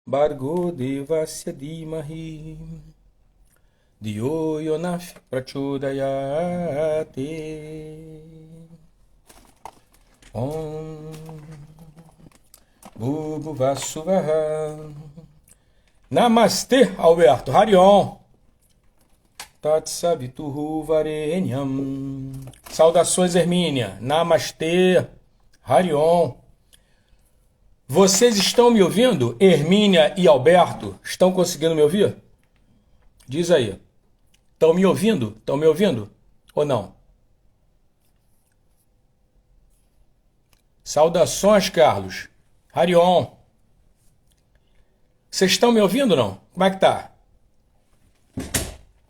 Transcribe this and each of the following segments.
Bargo devasya dhimahi Diyo yonah prachodayate. Om Bhuvasuvaha. Namastê, Alberto. Harion. Tatsavituhu Varenyam. Saudações, Hermínia. Namastê, Harion. Vocês estão me ouvindo? Hermínia e Alberto, estão conseguindo me ouvir? Diz aí. Estão me ouvindo? Estão me ouvindo? Ou não? Saudações, Carlos. Harion. Vocês estão me ouvindo ou não? Como é que tá?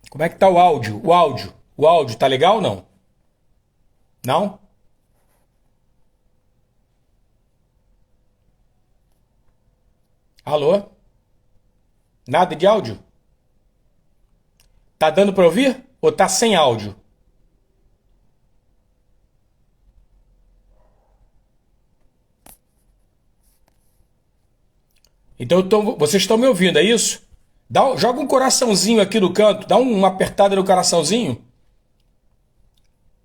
Como é que tá o áudio? O áudio tá legal ou não? Não? Alô? Nada de áudio? Tá dando para ouvir? Ou tá sem áudio? Então vocês estão me ouvindo, é isso? Joga um coraçãozinho aqui no canto, dá uma apertada no coraçãozinho.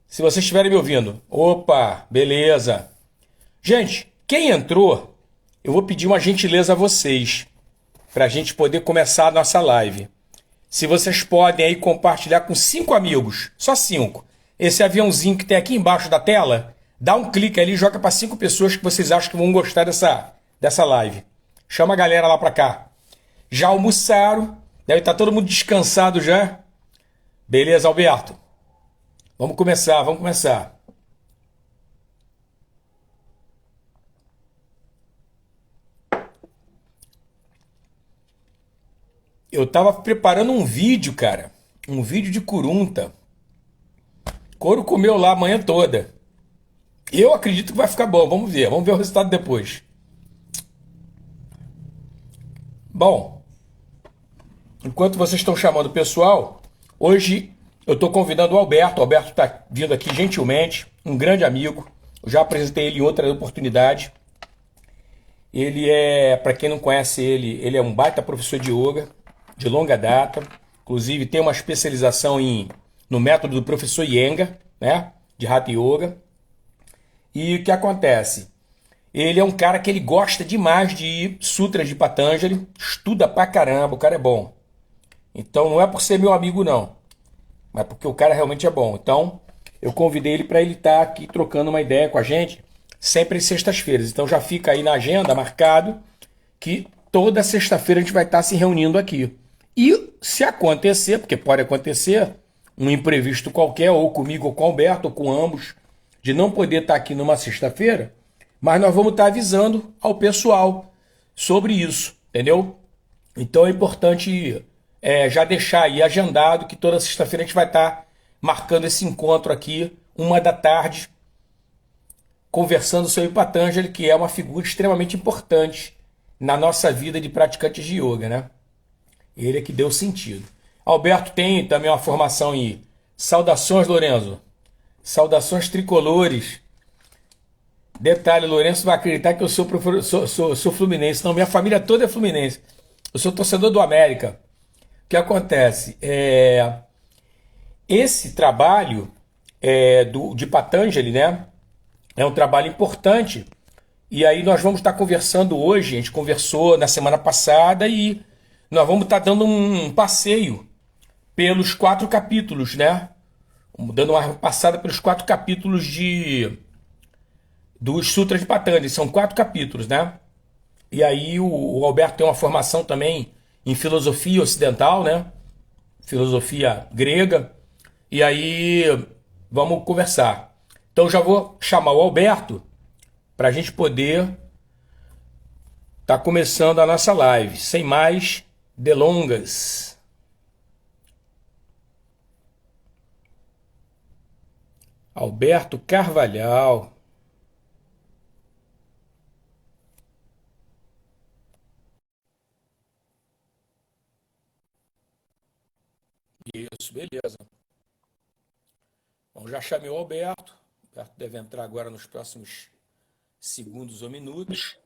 Se vocês estiverem me ouvindo. Opa, beleza. Gente, quem entrou, eu vou pedir uma gentileza a vocês, para a gente poder começar a nossa live. Se vocês podem aí compartilhar com 5 amigos, só 5. Esse aviãozinho que tem aqui embaixo da tela, dá um clique ali e joga para 5 pessoas que vocês acham que vão gostar dessa live. Chama a galera lá para cá. Já almoçaram? Deve estar todo mundo descansado já? Beleza, Alberto? Vamos começar, vamos começar. Eu tava preparando um vídeo, cara. Um vídeo de curunta. Couro comeu lá a manhã toda. Eu acredito que vai ficar bom. Vamos ver o resultado depois. Bom, enquanto vocês estão chamando o pessoal, hoje eu estou convidando o Alberto. O Alberto está vindo aqui gentilmente, um grande amigo. Eu já apresentei ele em outra oportunidade. Ele é, para quem não conhece ele é um baita professor de yoga, de longa data. Inclusive tem uma especialização no método do professor Iyengar, né, de Hatha Yoga. E o que acontece? Ele é um cara que ele gosta demais de sutras de Patanjali, estuda pra caramba, o cara é bom. Então não é por ser meu amigo não, mas porque o cara realmente é bom. Então eu convidei ele para ele estar aqui trocando uma ideia com a gente, sempre às sextas-feiras. Então já fica aí na agenda marcado que toda sexta-feira a gente vai estar se reunindo aqui. E se acontecer, porque pode acontecer, um imprevisto qualquer, ou comigo, ou com o Alberto, ou com ambos, de não poder estar aqui numa sexta-feira, mas nós vamos estar avisando ao pessoal sobre isso, entendeu? Então é importante já deixar aí agendado que toda sexta-feira a gente vai estar marcando esse encontro aqui, 1 da tarde, conversando sobre Patanjali, que é uma figura extremamente importante na nossa vida de praticantes de yoga, né? Ele é que deu sentido. Alberto tem também uma formação em saudações, Lorenzo. Saudações tricolores. Detalhe, Lourenço vai acreditar que eu sou fluminense. Não, minha família toda é fluminense. Eu sou torcedor do América. O que acontece? Esse trabalho de Patanjali, né? É um trabalho importante. E aí nós vamos estar conversando hoje. A gente conversou na semana passada e nós vamos estar dando um passeio pelos 4 capítulos, né? Dando uma passada pelos 4 capítulos dos Sutras de Patanjali. São 4 capítulos, né? E aí o Alberto tem uma formação também em filosofia ocidental, né? Filosofia grega. E aí vamos conversar. Então já vou chamar o Alberto para a gente poder estar começando a nossa live. Sem mais delongas. Alberto Carvalhal. Isso, beleza. Bom, já chamei o Alberto. O Alberto deve entrar agora nos próximos segundos ou minutos.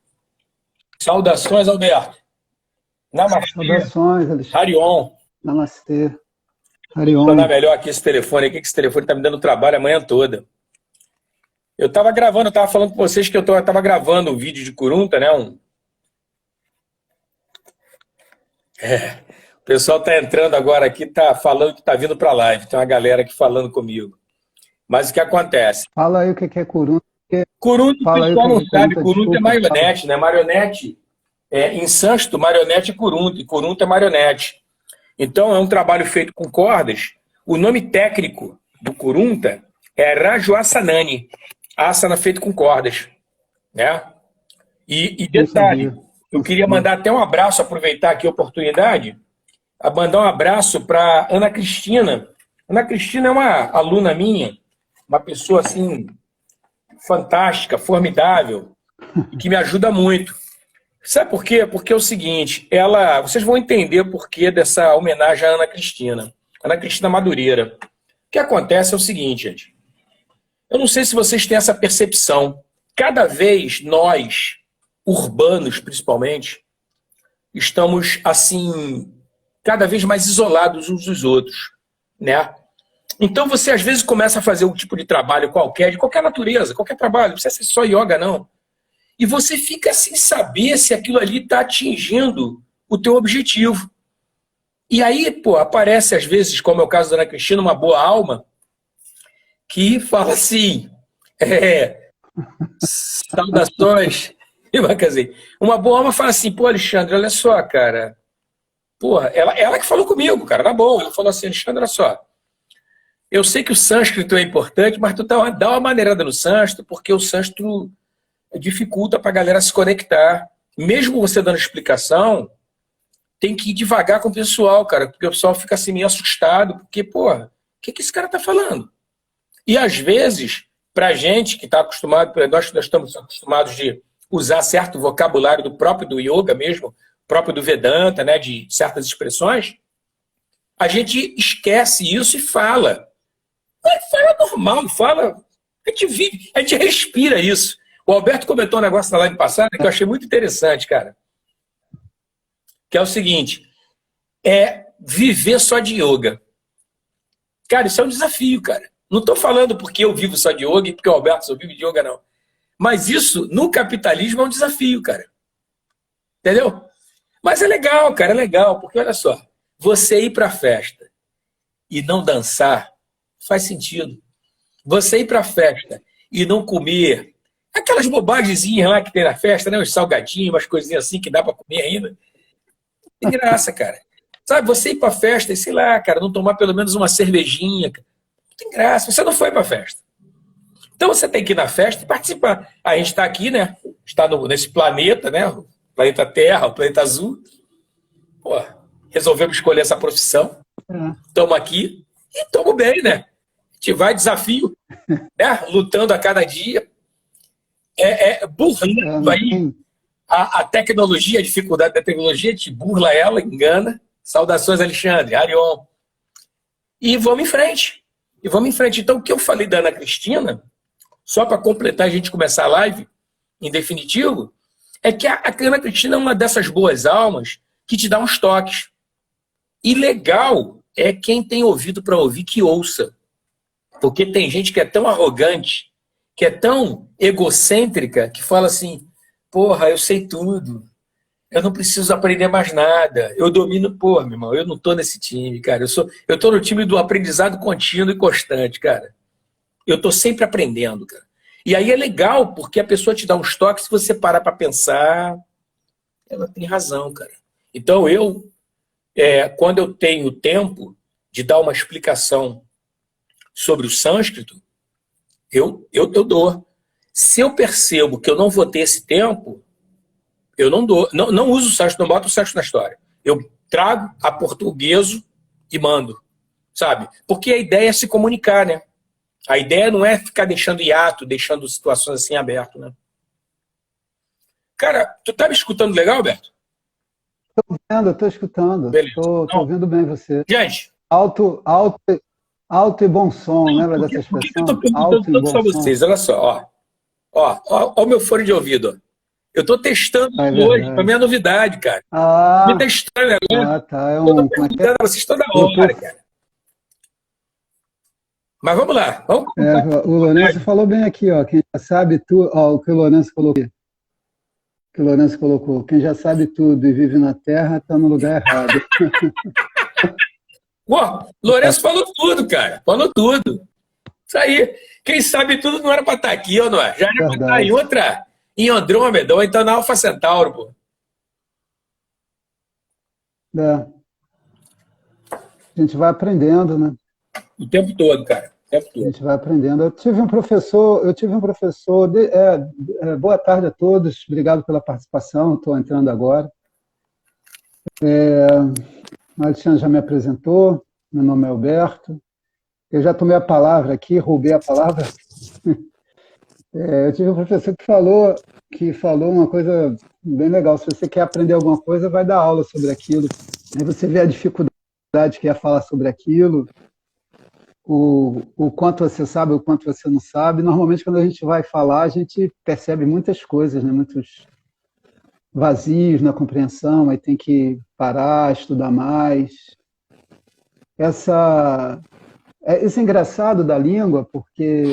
Saudações, Alberto. Namastê. Saudações, Alexandre. Harion. Namastê. Vou tornar Harion. melhor aqui esse telefone aqui, que esse telefone tá me dando trabalho a manhã toda. Eu tava gravando, eu tava falando com vocês que eu tava gravando um vídeo de Kurunta, né? O pessoal tá entrando agora aqui, tá falando que tá vindo pra live. Tem uma galera aqui falando comigo. Mas o que acontece? Fala aí o que é Kurunta. Kurunta, o Fala aí o pessoal que não é sabe, Kurunta, Kurunta é desculpa. marionete, né? Marionete, em sânscrito, marionete é Kurunta, e Kurunta é marionete. Então, é um trabalho feito com cordas. O nome técnico do Kurunta é Rajasanani, asana feito com cordas, né? E Não detalhe, sabia. eu Não queria sabia. mandar até um abraço, aproveitar aqui a oportunidade, a mandar um abraço para Ana Cristina. Ana Cristina é uma aluna minha, uma pessoa assim fantástica, formidável, e que me ajuda muito. Sabe por quê? Porque é o seguinte, vocês vão entender o porquê dessa homenagem à Ana Cristina. Ana Cristina Madureira. O que acontece é o seguinte, gente. Eu não sei se vocês têm essa percepção. Cada vez nós, urbanos principalmente, estamos assim, cada vez mais isolados uns dos outros, né? Então você às vezes começa a fazer um tipo de trabalho qualquer, de qualquer natureza, qualquer trabalho, não precisa ser só yoga, não. E você fica sem saber se aquilo ali está atingindo o teu objetivo. E aí, pô, aparece às vezes, como é o caso da Ana Cristina, uma boa alma, que fala assim, saudações, quer dizer, uma boa alma fala assim, pô, Alexandre, olha só, cara, porra, ela que falou comigo, cara, na boa, ela falou assim, Alexandre, olha só, eu sei que o sânscrito é importante, mas tu dá uma maneirada no sânscrito, porque o sânscrito dificulta para a galera se conectar. Mesmo você dando explicação, tem que ir devagar com o pessoal, cara, porque o pessoal fica assim meio assustado, porque, porra, o que esse cara tá falando? E às vezes, pra gente que está acostumado, nós estamos acostumados de usar certo vocabulário do próprio do yoga mesmo, próprio do Vedanta, né, de certas expressões, a gente esquece isso e fala. Fala normal, fala. A gente vive, a gente respira isso. O Alberto comentou um negócio na live passada que eu achei muito interessante, cara. Que é o seguinte, viver só de yoga. Cara, isso é um desafio, cara. Não estou falando porque eu vivo só de yoga e porque o Alberto só vive de yoga, não. Mas isso, no capitalismo, é um desafio, cara. Entendeu? Mas é legal, cara, é legal. Porque, olha só, você ir pra festa e não dançar faz sentido. Você ir pra festa e não comer aquelas bobagemzinhas lá que tem na festa, né? Os salgadinhos, umas coisinhas assim que dá pra comer ainda. Tem graça, cara. Sabe, você ir pra festa e, sei lá, cara, não tomar pelo menos uma cervejinha. Não tem graça, você não foi pra festa. Então você tem que ir na festa e participar. A gente tá aqui, né? Está nesse planeta, né? O planeta Terra, o planeta Azul. Pô, resolvemos escolher essa profissão. Estamos aqui e estamos bem, né? A gente vai desafio, né? Lutando a cada dia. Burlando aí a tecnologia, a dificuldade da tecnologia, te burla ela, engana. Saudações, Alexandre, Harion. E vamos em frente. Então, o que eu falei da Ana Cristina, só para completar a gente começar a live, em definitivo, é que a Ana Cristina é uma dessas boas almas que te dá uns toques. E legal é quem tem ouvido para ouvir que ouça. Porque tem gente que é tão arrogante, que é tão egocêntrica, que fala assim, porra, eu sei tudo, eu não preciso aprender mais nada, eu domino, porra, meu irmão, eu não tô nesse time, cara, eu tô no time do aprendizado contínuo e constante, cara. Eu tô sempre aprendendo, cara. E aí é legal, porque a pessoa te dá uns toques, se você parar para pensar, ela tem razão, cara. Então quando eu tenho tempo de dar uma explicação sobre o sânscrito, eu dou. Se eu percebo que eu não vou ter esse tempo, eu não dou. Não uso o sânscrito, não boto o sânscrito na história. Eu trago a portugueso e mando, sabe? Porque a ideia é se comunicar, né? A ideia não é ficar deixando hiato, deixando situações assim abertas, né? Cara, tu tá me escutando legal, Alberto? Estou escutando. Beleza. Estou ouvindo bem você. Gente, Alto e bom som, lembra dessa por que eu expressão? tô perguntando Alto e tanto bom pra som. vocês? Olha só, ó o meu fone de ouvido. Eu tô testando Ah, é hoje, pra verdade. minha novidade, cara. Me tá Ah, estranho agora. tá. É Eu tô um, como é que é? perguntando a vocês toda Grupo, hora, cara. Mas vamos lá, vamos é, começar. o Lourenço falou bem aqui, ó. Quem já sabe tudo, ó, o que o Lourenço colocou. Que o Lourenço colocou. Quem já sabe tudo e vive na Terra está no lugar errado. Pô, Lourenço falou tudo, cara. Falou tudo. Isso aí. Quem sabe tudo não era pra estar aqui, ou não é? Já era pra estar em Verdade. outra, em Andrômeda, ou então na Alfa Centauro, pô. É, a gente vai aprendendo, né? O tempo todo, cara. O tempo A todo. gente vai aprendendo. Boa tarde a todos, obrigado pela participação, estou entrando agora. O Alexandre já me apresentou, meu nome é Alberto. Eu já tomei a palavra aqui, roubei a palavra. Eu tive um professor que falou uma coisa bem legal. Se você quer aprender alguma coisa, vai dar aula sobre aquilo. Aí você vê a dificuldade que é falar sobre aquilo, o quanto você sabe, o quanto você não sabe. Normalmente, quando a gente vai falar, a gente percebe muitas coisas, né? Muitos vazios na compreensão, aí tem que parar, estudar mais. Isso é engraçado da língua, porque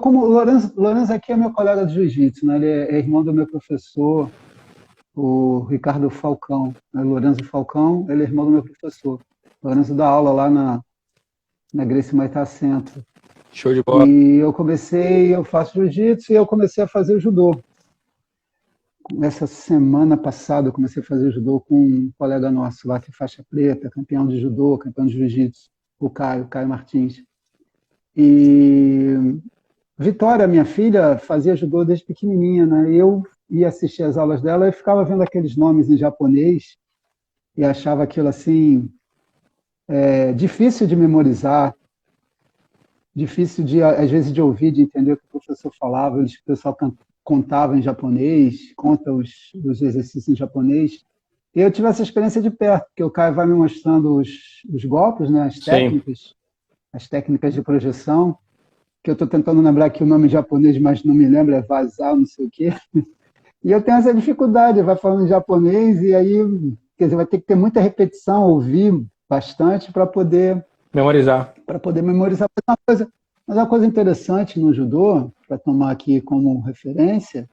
como o Lourenço aqui é meu colega de jiu-jitsu, né? Ele é irmão do meu professor, o Ricardo Falcão, né? Lourenço Falcão, ele é irmão do meu professor. O Lourenço dá aula lá na Gracie Maitá Centro. Show de bola. E eu faço jiu-jitsu e eu comecei a fazer judô. Essa semana passada eu comecei a fazer judô com um colega nosso lá, que é faixa preta, campeão de judô, campeão de jiu-jitsu, o Caio Martins. E Vitória, minha filha, fazia judô desde pequenininha, né? Eu ia assistir as aulas dela e ficava vendo aqueles nomes em japonês e achava aquilo assim difícil de memorizar, difícil de às vezes de ouvir, de entender o que o professor falava. O pessoal contava em japonês, conta os exercícios em japonês. E eu tive essa experiência de perto, porque o Caio vai me mostrando os golpes, né? Sim. As técnicas de projeção, que eu estou tentando lembrar aqui o nome em japonês, mas não me lembro, é vazar, não sei o quê. E eu tenho essa dificuldade, vai falando em japonês, e aí, quer dizer, vai ter que ter muita repetição, ouvir bastante para poder Memorizar. memorizar. Mas uma coisa interessante no judô, para tomar aqui como referência,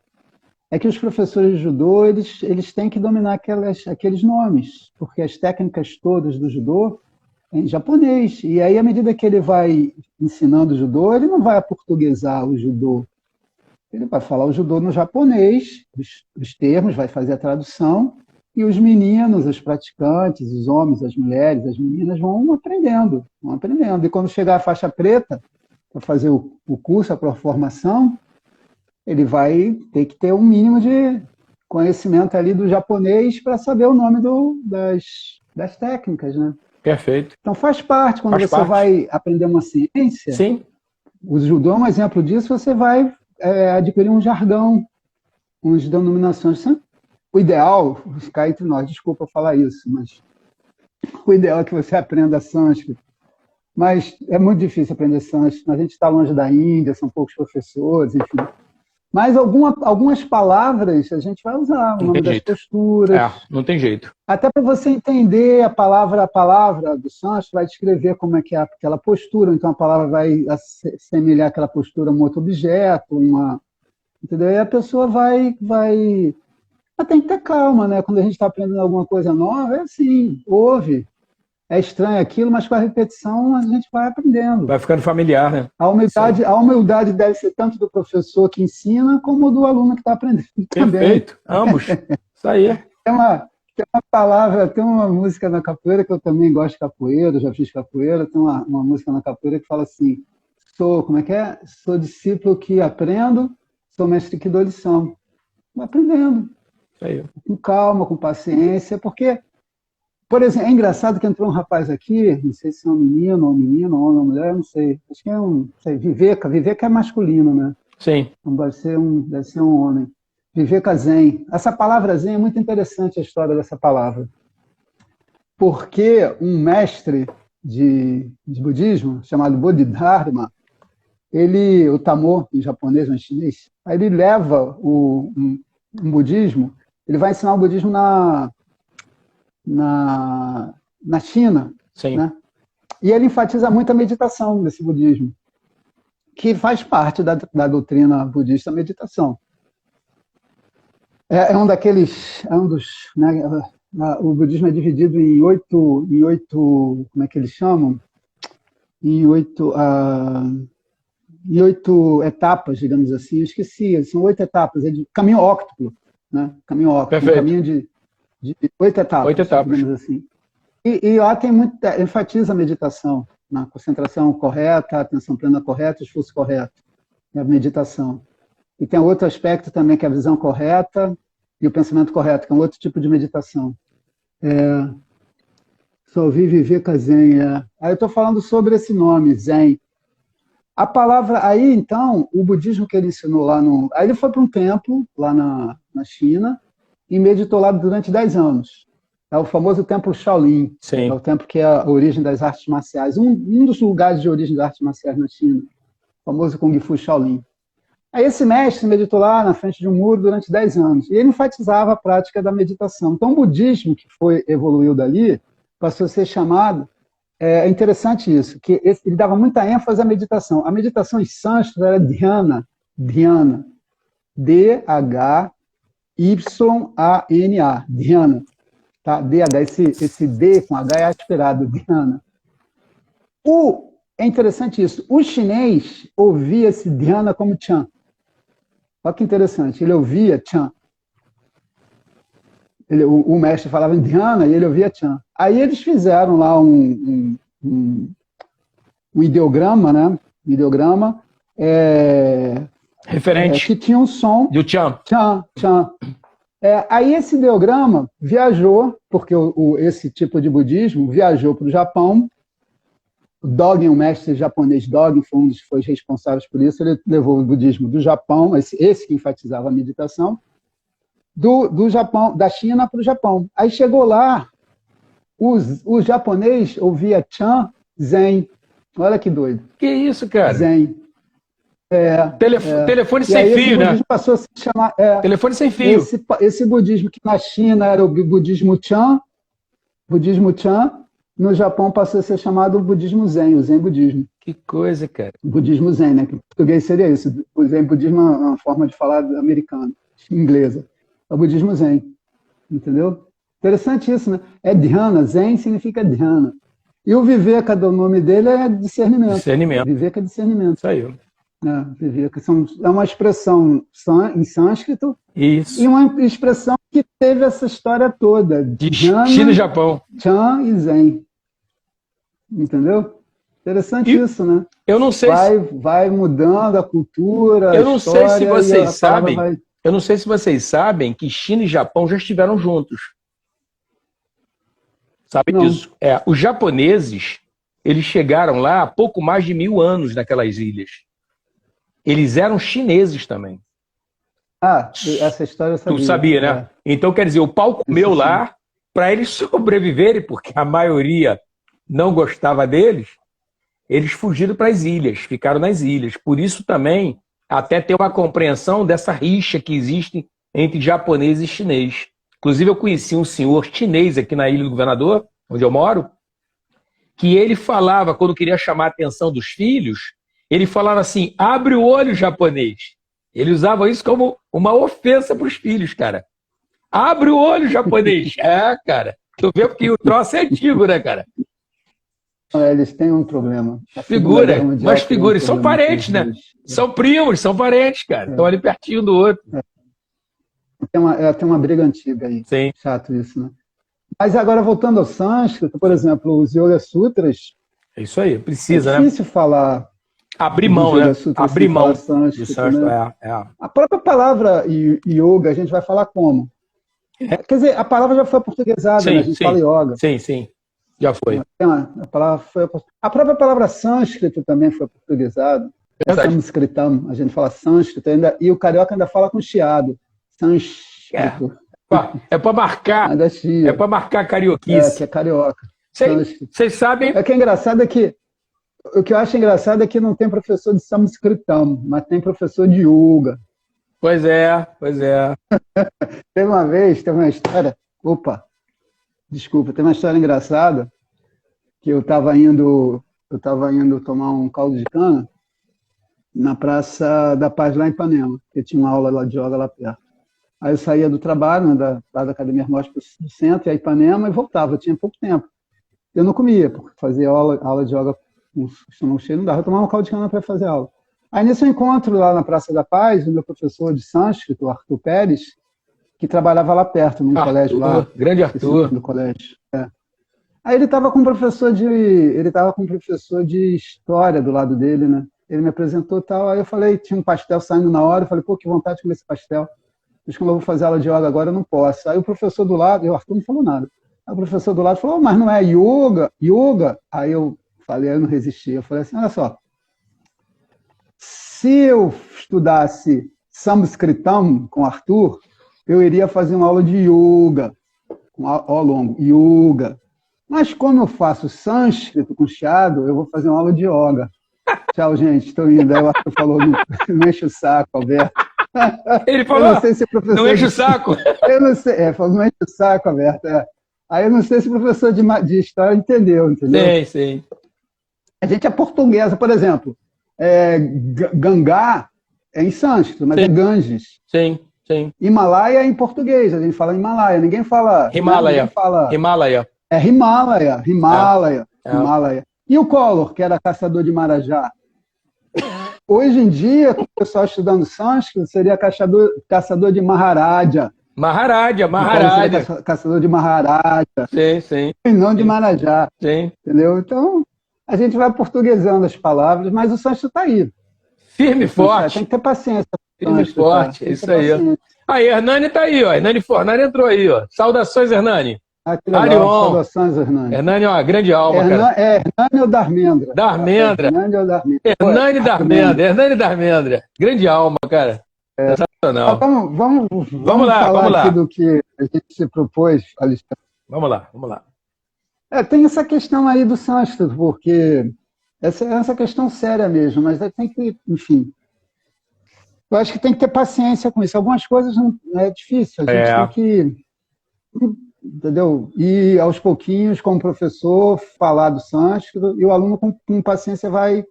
é que os professores de judô, eles têm que dominar aqueles nomes, porque as técnicas todas do judô é em japonês. E aí, à medida que ele vai ensinando o judô, ele não vai aportuguesar o judô. Ele vai falar o judô no japonês, os termos, vai fazer a tradução, e os meninos, os praticantes, os homens, as mulheres, as meninas vão aprendendo, vão aprendendo. E quando chegar a faixa preta, para fazer o curso, a formação, ele vai ter que ter um mínimo de conhecimento ali do japonês para saber o nome das técnicas, né? Perfeito. Então faz parte, quando Faz você parte. vai aprender uma ciência, Sim. o judô é um exemplo disso, você vai adquirir um jargão, umas denominações. O ideal, ficar entre nós, desculpa falar isso, mas o ideal é que você aprenda sânscrito. Mas é muito difícil aprender sânscrito, a gente está longe da Índia, são poucos professores, enfim. Mas algumas palavras a gente vai usar, o Não nome tem das jeito. posturas. Não tem jeito. Até para você entender a palavra do sânscrito, vai descrever como é que é aquela postura, então a palavra vai assemelhar aquela postura a um outro objeto, entendeu? E a pessoa vai. Mas tem que ter calma, né? Quando a gente está aprendendo alguma coisa nova, é assim, ouve. É estranho aquilo, mas com a repetição a gente vai aprendendo. Vai ficando familiar, né? A humildade deve ser tanto do professor que ensina, como do aluno que está aprendendo também. Perfeito. Ambos. Isso aí. Tem uma palavra, tem uma música na capoeira, que eu também gosto de capoeira, já fiz capoeira, tem uma música na capoeira que fala assim, como é que é? Sou discípulo que aprendo, sou mestre que dou lição. Vai aprendendo. Isso aí. Com calma, com paciência, porque, por exemplo, é engraçado que entrou um rapaz aqui, não sei se é um menino, ou homem, ou mulher, não sei, acho que é Viveca é masculino, né? Sim. Então deve ser um homem. Viveka Zen. Essa palavra Zen é muito interessante, a história dessa palavra. Porque um mestre de budismo, chamado Bodhidharma, o Tamo, em japonês ou em chinês, aí ele leva um budismo, ele vai ensinar o budismo na China, Sim. né? E ele enfatiza muito a meditação desse budismo, que faz parte da doutrina budista, a meditação. É um dos, né, o budismo é dividido em oito, como é que eles chamam? Em oito etapas, digamos assim. Eu esqueci, são 8 etapas, é de caminho óctuplo, né? Caminho óctuplo, um caminho de 8 etapas, 8 etapas, digamos assim. E lá tem enfatiza a meditação, na concentração correta, a atenção plena correta, o esforço correto, a meditação. E tem outro aspecto também, que é a visão correta e o pensamento correto, que é um outro tipo de meditação. Só ouvi viver com a Zen. Aí eu estou falando sobre esse nome, Zen. A palavra, aí então, o budismo que ele ensinou lá no... Aí ele foi para um templo, lá na China, e meditou lá durante 10 anos. É o famoso templo Shaolin. Sim. É o templo que é a origem das artes marciais. Um dos lugares de origem das artes marciais na China. O famoso Kung Fu Shaolin. Aí esse mestre meditou lá na frente de um muro durante 10 anos. E ele enfatizava a prática da meditação. Então o budismo que evoluiu dali passou a ser chamado... É interessante isso, que ele dava muita ênfase à meditação. A meditação em sânscrito era dhyana. Dhyana. D-H-Y-A-N-A. Dhyana. Tá? D-H, esse D com H é aspirado, dhyana. É interessante isso. O chinês ouvia esse dhyana como chan. Olha que interessante. Ele ouvia chan. O mestre falava em dhyana e ele ouvia chan. Aí eles fizeram lá um ideograma, né? Um ideograma referente que tinha um som do chan. Chan. Aí esse ideograma viajou, porque esse tipo de budismo viajou para o Japão. O Dogen, o mestre japonês Dogen, foi um dos que foi responsáveis por isso. Ele levou o budismo do Japão, esse que enfatizava a meditação, do Japão, da China para o Japão. Aí chegou lá, o japonês ouvia Chan, Zen. Olha que doido. Que isso, cara? Zen. Telefone sem fio, né? Passou a se chamar, telefone sem fio. Esse budismo que na China era o budismo Chan, no Japão passou a ser chamado budismo Zen, o Zen budismo. Que coisa, cara. O budismo Zen, né? Que em português seria isso. O Zen budismo é uma forma de falar americana, inglesa. É o budismo Zen, entendeu? Interessante isso, né? É dhyana, Zen significa dhyana. E o viveka, o nome dele é discernimento. Discernimento. Viveka é discernimento. Isso aí. Viveka é uma expressão em sânscrito. Isso. E uma expressão que teve essa história toda. De China e Japão. Chan e Zen. Entendeu? Interessante isso, né? Eu não sei vai mudando a cultura, eu não sei se vocês sabem. Vai... Eu não sei se vocês sabem que China e Japão já estiveram juntos. Sabe disso? Os japoneses, eles chegaram lá há pouco mais de 1000 anos naquelas ilhas. Eles eram chineses também. Essa história eu sabia. Tu sabia, né? Então, quer dizer, o pau comeu lá para eles sobreviverem, porque a maioria não gostava deles, eles fugiram para as ilhas, ficaram nas ilhas. Por isso também, até ter uma compreensão dessa rixa que existe entre japonês e chinês. Inclusive, eu conheci um senhor chinês aqui na Ilha do Governador, onde eu moro, que ele falava, quando queria chamar a atenção dos filhos, ele falava assim, abre o olho, japonês. Ele usava isso como uma ofensa para os filhos, cara. Abre o olho, japonês. Cara. Tu vê porque o troço é antigo, né, cara? Eles têm um problema. Mas figuras. São parentes, né? São primos, são parentes, cara. Estão ali pertinho do outro. Tem uma briga antiga aí. Sim. Chato isso, né? Mas agora, voltando ao sânscrito, por exemplo, os Yoga Sutras... É isso aí, precisa, né? É difícil falar... Abrir mão, né? Abrir mão. Sânscrito, né? A própria palavra yoga, a gente vai falar como? Quer dizer, a palavra já foi portuguesada, né? A gente fala yoga. Sim. Já foi. A própria palavra sânscrito também foi portuguesada. Sânscritam, a gente fala sânscrito, e o carioca ainda fala com chiado. Sânscrito. É para marcar. É para marcar a carioquice. Que é carioca. Vocês sabem. Que é engraçado é que O que eu acho engraçado é que não tem professor de Samskritam, mas tem professor de Yoga. Pois é, pois é. Teve uma vez, teve uma história. Opa, desculpa, tem uma história engraçada que eu estava indo tomar um caldo de cana na Praça da Paz, lá em Ipanema, porque tinha uma aula lá de yoga lá perto. Aí eu saía do trabalho, né, lá da Academia Hermógenes do centro, ia a Ipanema e voltava, eu tinha pouco tempo. Eu não comia, porque fazia aula de yoga com estômago cheio, não dava. Eu tomava um caldo de cana para fazer aula. Aí nesse encontro lá na Praça da Paz, o meu professor de sânscrito, o Arthur Pérez, que trabalhava lá perto, num colégio lá. Grande Esqueci o nome Arthur. do colégio. É. Aí ele estava com um professor de história do lado dele, né? Ele me apresentou e tal, aí eu falei, tinha um pastel saindo na hora, eu falei, pô, que vontade de comer esse pastel. Mas como eu vou fazer aula de yoga agora, eu não posso. Aí o professor do lado, o Arthur não falou nada. Aí o professor do lado falou, mas não é yoga? Yoga? Aí eu falei, aí eu não resisti. Eu falei assim, olha só, se eu estudasse Samskritam com o Arthur, eu iria fazer uma aula de yoga, com O longo, yoga. Mas como eu faço sânscrito com chiado, eu vou fazer uma aula de yoga. Tchau, gente, estou indo. Aí o Arthur falou, não enche o saco, Alberto. Ele Eu falou, não sei se o professor não enche o saco. Eu não sei, falou, não enche o saco, Alberto. Aí eu não sei se o professor de história entendeu? Sim, sim. A gente é portuguesa, por exemplo, Gangá é em sânscrito, mas Sim. é Ganges. Sim, sim. Himalaia é em português, a gente fala Himalaia, ninguém fala... Himalaia. Ninguém fala, Himalaia. é Himalaia. É. Himalaia. E o Collor, que era caçador de Marajá? Hoje em dia, com o pessoal estudando sânscrito, seria caçador de Maharaja. Maharaja. Seria caçador de Maharaja. Sim, sim. E não de Marajá. Sim. Entendeu? Então, a gente vai portuguesando as palavras, mas o sânscrito está aí. Firme e forte. Tem que ter paciência. Firme e forte, isso aí. Aí, Hernani tá aí, ó. Hernani Fornari entrou aí, ó. Saudações, Hernani. Que legal. Saudações, Hernani. Hernani é uma grande alma, cara. Hernani ou Darmendra? Darmendra. Hernani ou Darmendra? Hernani Darmendra. Grande alma, cara. Sensacional. Vamos lá, falar aqui do que a gente se propôs, Alexandre. Vamos lá. Tem essa questão aí do sânscrito, porque essa questão séria mesmo, mas tem que, enfim, eu acho que tem que ter paciência com isso. Algumas coisas não é difícil, a gente tem que, entendeu? E aos pouquinhos, como professor, falar do sânscrito, e o aluno com paciência vai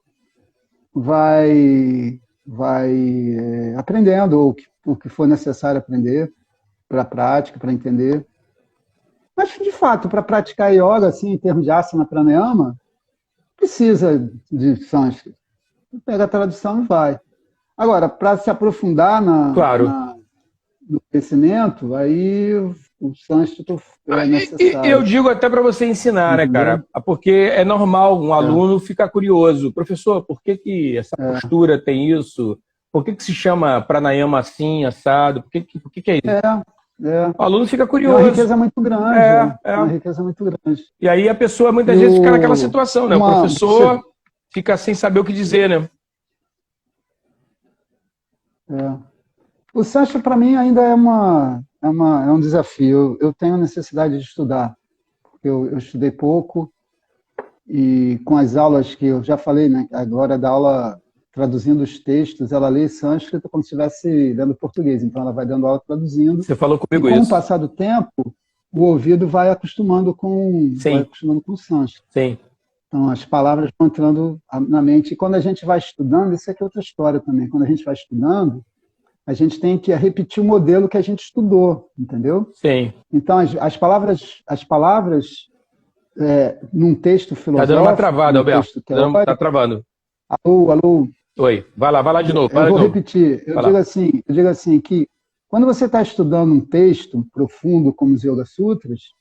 aprendendo o que for necessário aprender para a prática, para entender. Mas, de fato, para praticar yoga, assim, em termos de asana pranayama, precisa de sânscrito. Pega a tradução e vai. Agora, para se aprofundar no conhecimento, aí o sânscrito é necessário. Eu digo até para você ensinar, né, cara? Porque é normal um aluno ficar curioso. Professor, por que essa postura tem isso? Por que se chama pranayama assim, assado? Por que é isso? O aluno fica curioso. É uma riqueza muito grande. É uma riqueza muito grande. E aí a pessoa muitas vezes fica naquela situação, né? O professor fica sem saber o que dizer, né? O sânscrito, para mim, ainda é um desafio. Eu tenho necessidade de estudar. Eu estudei pouco e com as aulas que eu já falei, né? Agora da aula traduzindo os textos, ela lê sânscrito como se estivesse lendo português. Então, ela vai dando aula traduzindo. Você falou comigo isso. Com o passar do tempo, o ouvido vai acostumando com o sânscrito. Sim. Então, as palavras vão entrando na mente. E quando a gente vai estudando, isso aqui é outra história também. Quando a gente vai estudando, a gente tem que repetir o modelo que a gente estudou, entendeu? Sim. Então, as palavras num texto filosófico... Está dando uma travada, Alberto. Está travando. Alô? Oi, vai lá de novo. Eu vou repetir. Eu digo assim que quando você está estudando um texto profundo como os Yoga Sutras,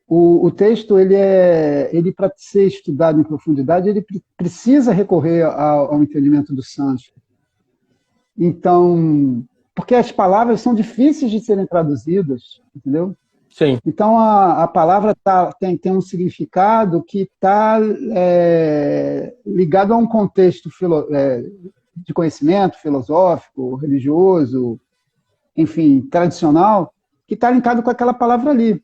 o texto, ele para ser estudado em profundidade, ele precisa recorrer ao entendimento do sânscrito. Então, porque as palavras são difíceis de serem traduzidas, entendeu? Sim. Então, a palavra tem um significado que está ligado a um contexto de conhecimento filosófico, religioso, enfim, tradicional, que está linkado com aquela palavra ali.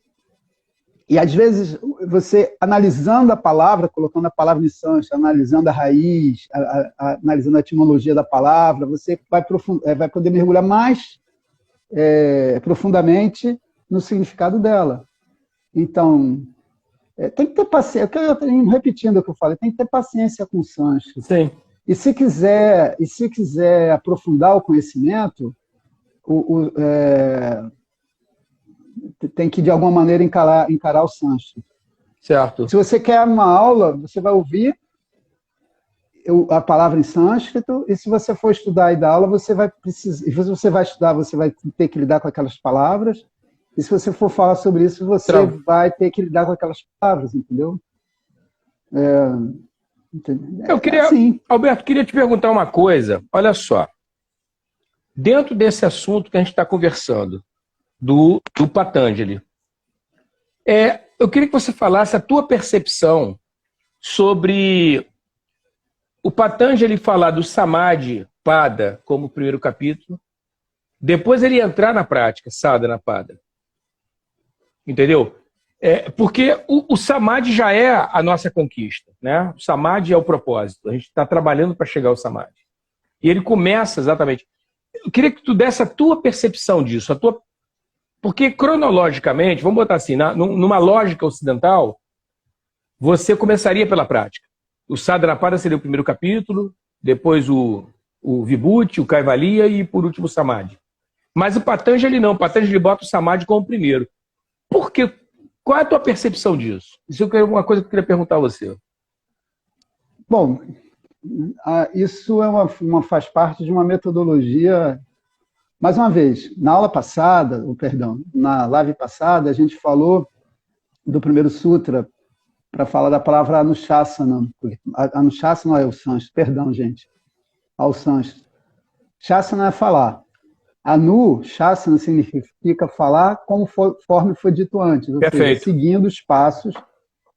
E às vezes você analisando a palavra, colocando a palavra em sânscrito, analisando a raiz, analisando a etimologia da palavra, você vai poder mergulhar mais profundamente no significado dela. Então, tem que ter paciência, repetindo o que eu falei, tem que ter paciência com o sânscrito. Sim. E se quiser aprofundar o conhecimento, tem que, de alguma maneira, encarar o sânscrito. Certo. Se você quer uma aula, você vai ouvir a palavra em sânscrito, e se você for estudar e dar aula, você vai precisar. E se você vai estudar, você vai ter que lidar com aquelas palavras. E se você for falar sobre isso, você vai ter que lidar com aquelas palavras, entendeu? Eu queria, assim. Alberto, queria te perguntar uma coisa. Olha só. Dentro desse assunto que a gente está conversando, do Patanjali, eu queria que você falasse a tua percepção sobre o Patanjali falar do Samadhi Pada como primeiro capítulo, depois ele entrar na prática, Sadhana Pada. Entendeu? Porque o Samadhi já é a nossa conquista, né? O Samadhi é o propósito. A gente está trabalhando para chegar ao Samadhi. E ele começa exatamente. Eu queria que tu desse a tua percepção disso, porque cronologicamente, vamos botar assim, numa lógica ocidental, você começaria pela prática. O Sadhana Pada seria o primeiro capítulo, depois o Vibhuti, o Kaivalya e por último o Samadhi. Mas o Patanjali não, o Patanjali bota o Samadhi como o primeiro. Por quê? Qual é a tua percepção disso? Isso é uma coisa que eu queria perguntar a você. Bom, isso faz parte de uma metodologia. Mais uma vez, na aula passada, na live passada, a gente falou do primeiro sutra para falar da palavra Anushasana. Anushasana é o sânscrito, perdão, gente. Ao sânscrito. Shasana é falar. Anushasana significa falar conforme foi dito antes, ou seja, seguindo os passos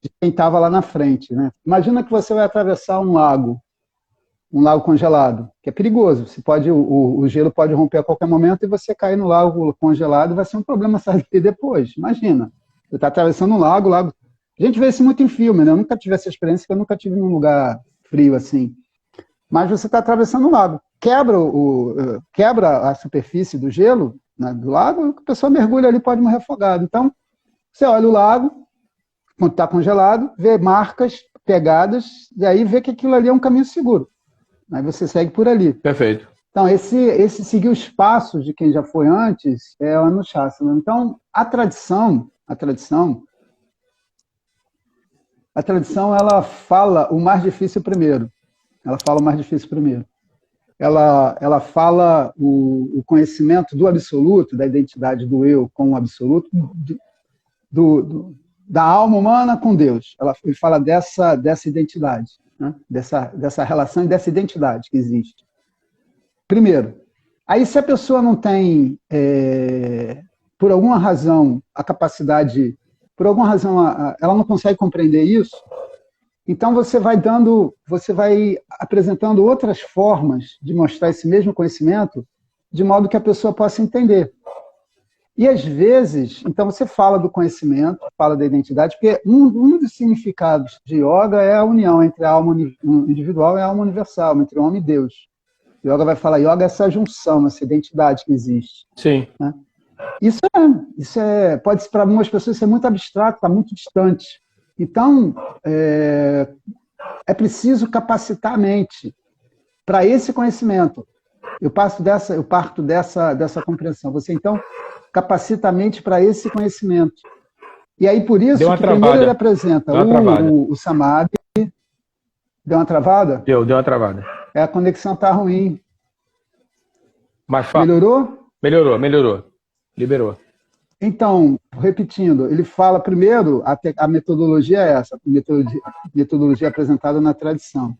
de quem estava lá na frente, né? Imagina que você vai atravessar um lago congelado, que é perigoso. O gelo pode romper a qualquer momento e você cair no lago congelado e vai ser um problema sair depois. Imagina, você está atravessando um lago. A gente vê isso muito em filme, né? Eu nunca tive essa experiência, porque eu nunca tive num lugar frio assim. Mas você está atravessando um lago, quebra a superfície do gelo, né, do lago, a pessoa mergulha ali, pode morrer afogado. Então, você olha o lago, quando está congelado, vê marcas, pegadas, e aí vê que aquilo ali é um caminho seguro. Aí você segue por ali. Perfeito. Então, esse seguir os passos de quem já foi antes é o Anushasana. Então, a tradição, ela fala o mais difícil primeiro. Ela fala o conhecimento do absoluto, da identidade do eu com o absoluto, da alma humana com Deus. Ele fala dessa identidade, né? dessa relação e dessa identidade que existe. Primeiro. Aí, se a pessoa não tem, por alguma razão, a capacidade, ela não consegue compreender isso, então você vai apresentando outras formas de mostrar esse mesmo conhecimento, de modo que a pessoa possa entender. E às vezes, então você fala do conhecimento, fala da identidade, porque um dos significados de yoga é a união entre a alma individual e a alma universal, entre o homem e Deus. O yoga vai falar, yoga é essa junção, essa identidade que existe. Sim. Né? Isso pode, para algumas pessoas, ser muito abstrato, está muito distante. Então, é preciso capacitar a mente para esse conhecimento. Eu parto dessa compreensão. Você, então, capacita a mente para esse conhecimento. E aí, por isso, que primeiro ele apresenta o Samadhi. Deu uma travada? Deu uma travada. A conexão está ruim. Mas melhorou? Melhorou. Liberou. Então, repetindo, ele fala primeiro, a metodologia é essa, metodologia apresentada na tradição.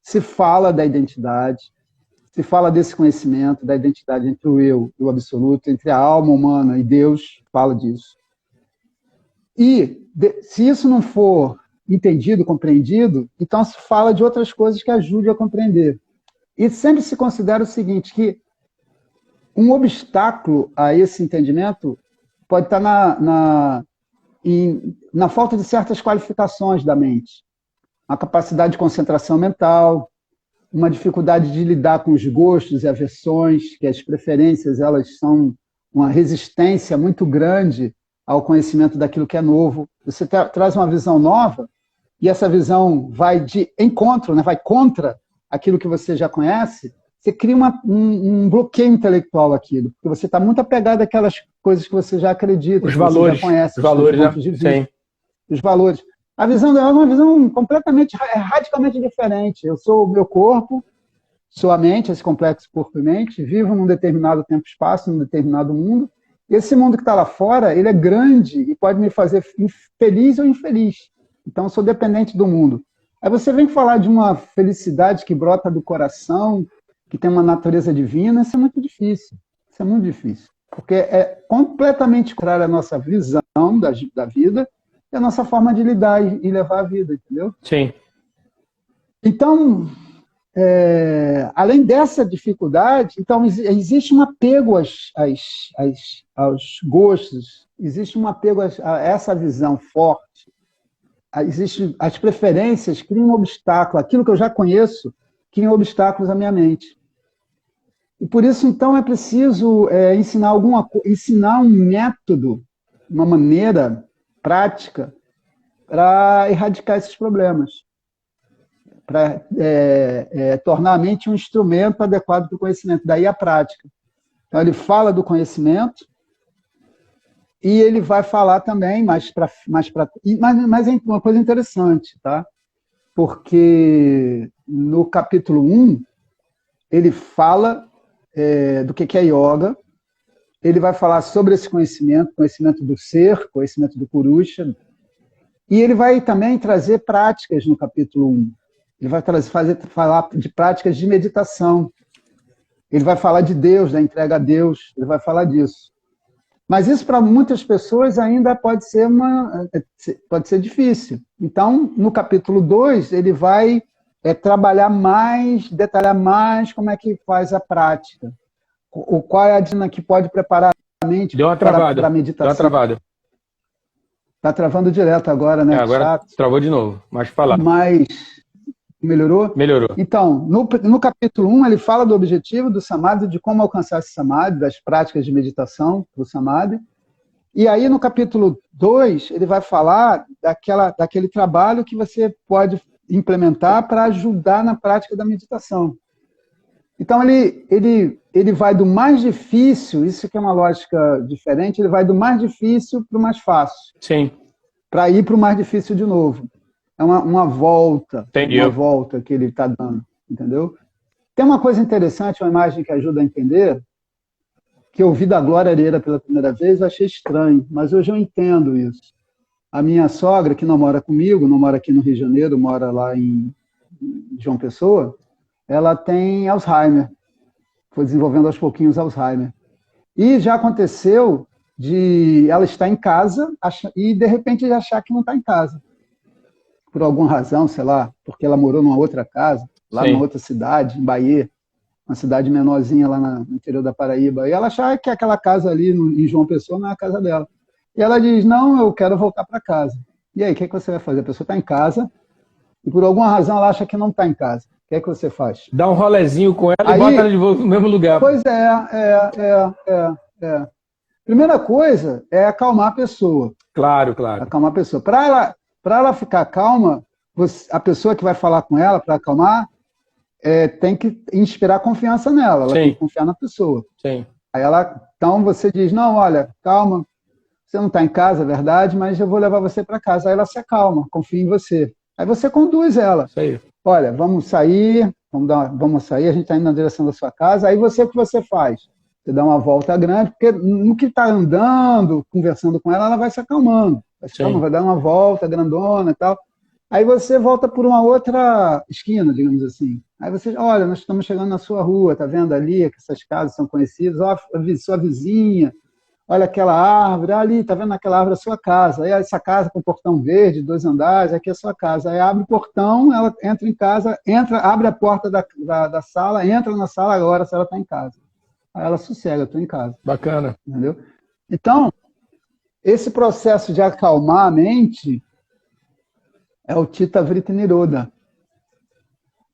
Se fala da identidade, se fala desse conhecimento, da identidade entre o eu e o absoluto, entre a alma humana e Deus, fala disso. E, se isso não for entendido, compreendido, então se fala de outras coisas que ajudem a compreender. E sempre se considera o seguinte, que um obstáculo a esse entendimento pode estar na falta de certas qualificações da mente. Uma capacidade de concentração mental, uma dificuldade de lidar com os gostos e aversões, que as preferências elas são uma resistência muito grande ao conhecimento daquilo que é novo. Você traz uma visão nova e essa visão vai de encontro, né? Vai contra aquilo que você já conhece, você cria um bloqueio intelectual aquilo, porque você está muito apegado àquelas coisas que você já acredita, Os que valores, você já conhece, os valores, pontos de vista, sim. os valores. A visão dela é uma visão completamente, radicalmente diferente. Eu sou o meu corpo, sou a mente, esse complexo corpo e mente, vivo num determinado tempo e espaço, num determinado mundo. Esse mundo que está lá fora, ele é grande e pode me fazer feliz ou infeliz. Então, eu sou dependente do mundo. Aí você vem falar de uma felicidade que brota do coração, que tem uma natureza divina, isso é muito difícil. Isso é muito difícil. Porque é completamente contrário à nossa visão da vida e à nossa forma de lidar e levar a vida, entendeu? Sim. Então, além dessa dificuldade, então existe um apego aos gostos, existe um apego a essa visão forte, as preferências criam um obstáculo, aquilo que eu já conheço cria obstáculos à minha mente. E por isso, então, é preciso ensinar um método, uma maneira prática para erradicar esses problemas, para tornar a mente um instrumento adequado para o conhecimento. Daí a prática. Então, ele fala do conhecimento e ele vai falar também mas é uma coisa interessante, tá? Porque no capítulo 1, ele fala do que é yoga, ele vai falar sobre esse conhecimento do ser, conhecimento do Purusha, e ele vai também trazer práticas no capítulo 1. Ele vai falar de práticas de meditação. Ele vai falar de Deus, da entrega a Deus, ele vai falar disso. Mas isso para muitas pessoas ainda pode ser difícil. Então, no capítulo 2, ele vai trabalhar mais, detalhar mais como é que faz a prática. Qual é a disciplina que pode preparar a mente para a meditação. Deu uma travada. Está travando direto agora, né? Agora chato. Travou de novo, mas fala. Mas melhorou? Melhorou. Então, no capítulo 1, ele fala do objetivo do Samadhi, de como alcançar esse Samadhi, das práticas de meditação do Samadhi. E aí, no capítulo 2, ele vai falar daquele trabalho que você pode implementar para ajudar na prática da meditação. Então, ele vai do mais difícil, isso que é uma lógica diferente, ele vai do mais difícil para o mais fácil. Sim. Para ir para o mais difícil de novo. É uma volta. Entendi. Uma volta que ele está dando, entendeu? Tem uma coisa interessante, uma imagem que ajuda a entender, que eu vi da Glória Areira pela primeira vez, eu achei estranho, mas hoje eu entendo isso. A minha sogra, que não mora comigo, não mora aqui no Rio de Janeiro, mora lá em João Pessoa, ela tem Alzheimer. Foi desenvolvendo aos pouquinhos Alzheimer. E já aconteceu de ela estar em casa e, de repente, achar que não está em casa. Por alguma razão, sei lá, porque ela morou numa outra casa, lá Sim. numa outra cidade, em Bahia, uma cidade menorzinha lá no interior da Paraíba. E ela achava que aquela casa ali em João Pessoa não é a casa dela. E ela diz, não, eu quero voltar para casa. E aí, o que você vai fazer? A pessoa está em casa e, por alguma razão, ela acha que não está em casa. O que você faz? Dá um rolezinho com ela e bota ela de volta no mesmo lugar. Pois é. Primeira coisa é acalmar a pessoa. Claro. Acalmar a pessoa. Para ela ficar calma, a pessoa que vai falar com ela, para acalmar, tem que inspirar confiança nela. Ela tem que confiar na pessoa. Sim. Aí então você diz, não, olha, calma, você não está em casa, é verdade, mas eu vou levar você para casa. Aí ela se acalma, confia em você. Aí você conduz ela. Isso aí. Olha, vamos sair, a gente está indo na direção da sua casa. Aí o que você faz? Você dá uma volta grande, porque no que está andando, conversando com ela, ela vai se acalmando. Vai dar uma volta grandona e tal. Aí você volta por uma outra esquina, digamos assim. Aí você, olha, nós estamos chegando na sua rua, tá vendo ali que essas casas são conhecidas? Ó, sua vizinha, olha aquela árvore, ali, tá vendo aquela árvore, a sua casa. Aí essa casa com portão verde, 2 andares, aqui é a sua casa. Aí abre o portão, ela entra em casa, abre a porta da sala, entra na sala agora, se ela está em casa. Aí ela sossega, eu estou em casa. Bacana. Entendeu? Então, esse processo de acalmar a mente é o Chitta Vritti Nirodha,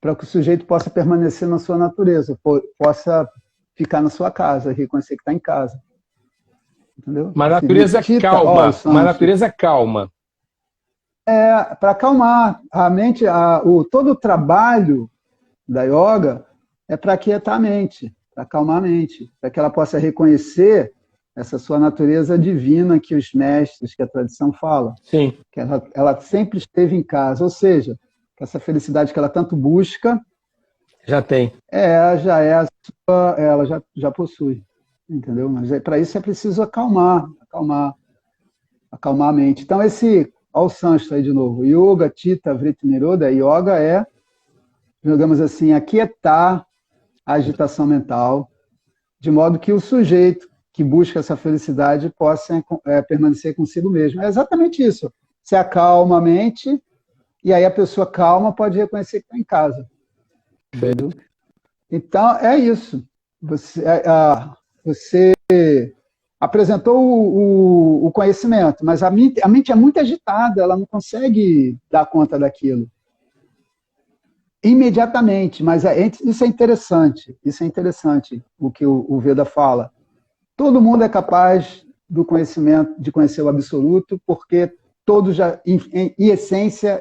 para que o sujeito possa permanecer na sua natureza, possa ficar na sua casa, reconhecer que está em casa. Entendeu? Uma natureza calma. Uma natureza calma. Para acalmar a mente, todo o trabalho da yoga é para aquietar a mente, para acalmar a mente, para que ela possa reconhecer essa sua natureza divina que os mestres, que a tradição fala. Sim. Que ela sempre esteve em casa, ou seja, que essa felicidade que ela tanto busca já tem. Já é a sua, ela já possui, entendeu? Mas para isso é preciso acalmar a mente. Então olha o Sanskrit aí de novo. Yoga, Chitta, Vritti, Nirodha. Yoga é, digamos assim, aquietar a agitação mental, de modo que o sujeito que busca essa felicidade possa permanecer consigo mesmo. É exatamente isso. Você acalma a mente, e aí a pessoa calma pode reconhecer que está em casa. Entendeu? Então, é isso. Você apresentou o conhecimento, mas a mente é muito agitada, ela não consegue dar conta daquilo imediatamente, mas isso é interessante o que o Veda fala. Todo mundo é capaz do conhecimento, de conhecer o absoluto, porque todos já, em essência,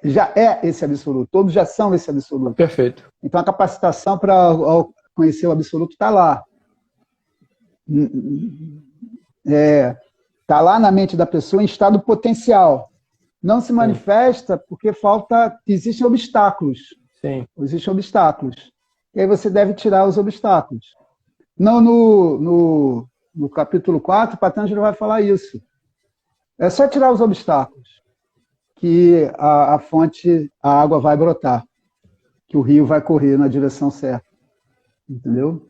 já é esse absoluto, todos já são esse absoluto. Perfeito. Então a capacitação para conhecer o absoluto está lá. Está lá na mente da pessoa em estado potencial. Não se manifesta porque existem obstáculos. Sim. Existem obstáculos. E aí você deve tirar os obstáculos. Não, no capítulo 4, Patanjali vai falar isso. É só tirar os obstáculos que a fonte, a água vai brotar, que o rio vai correr na direção certa. Entendeu?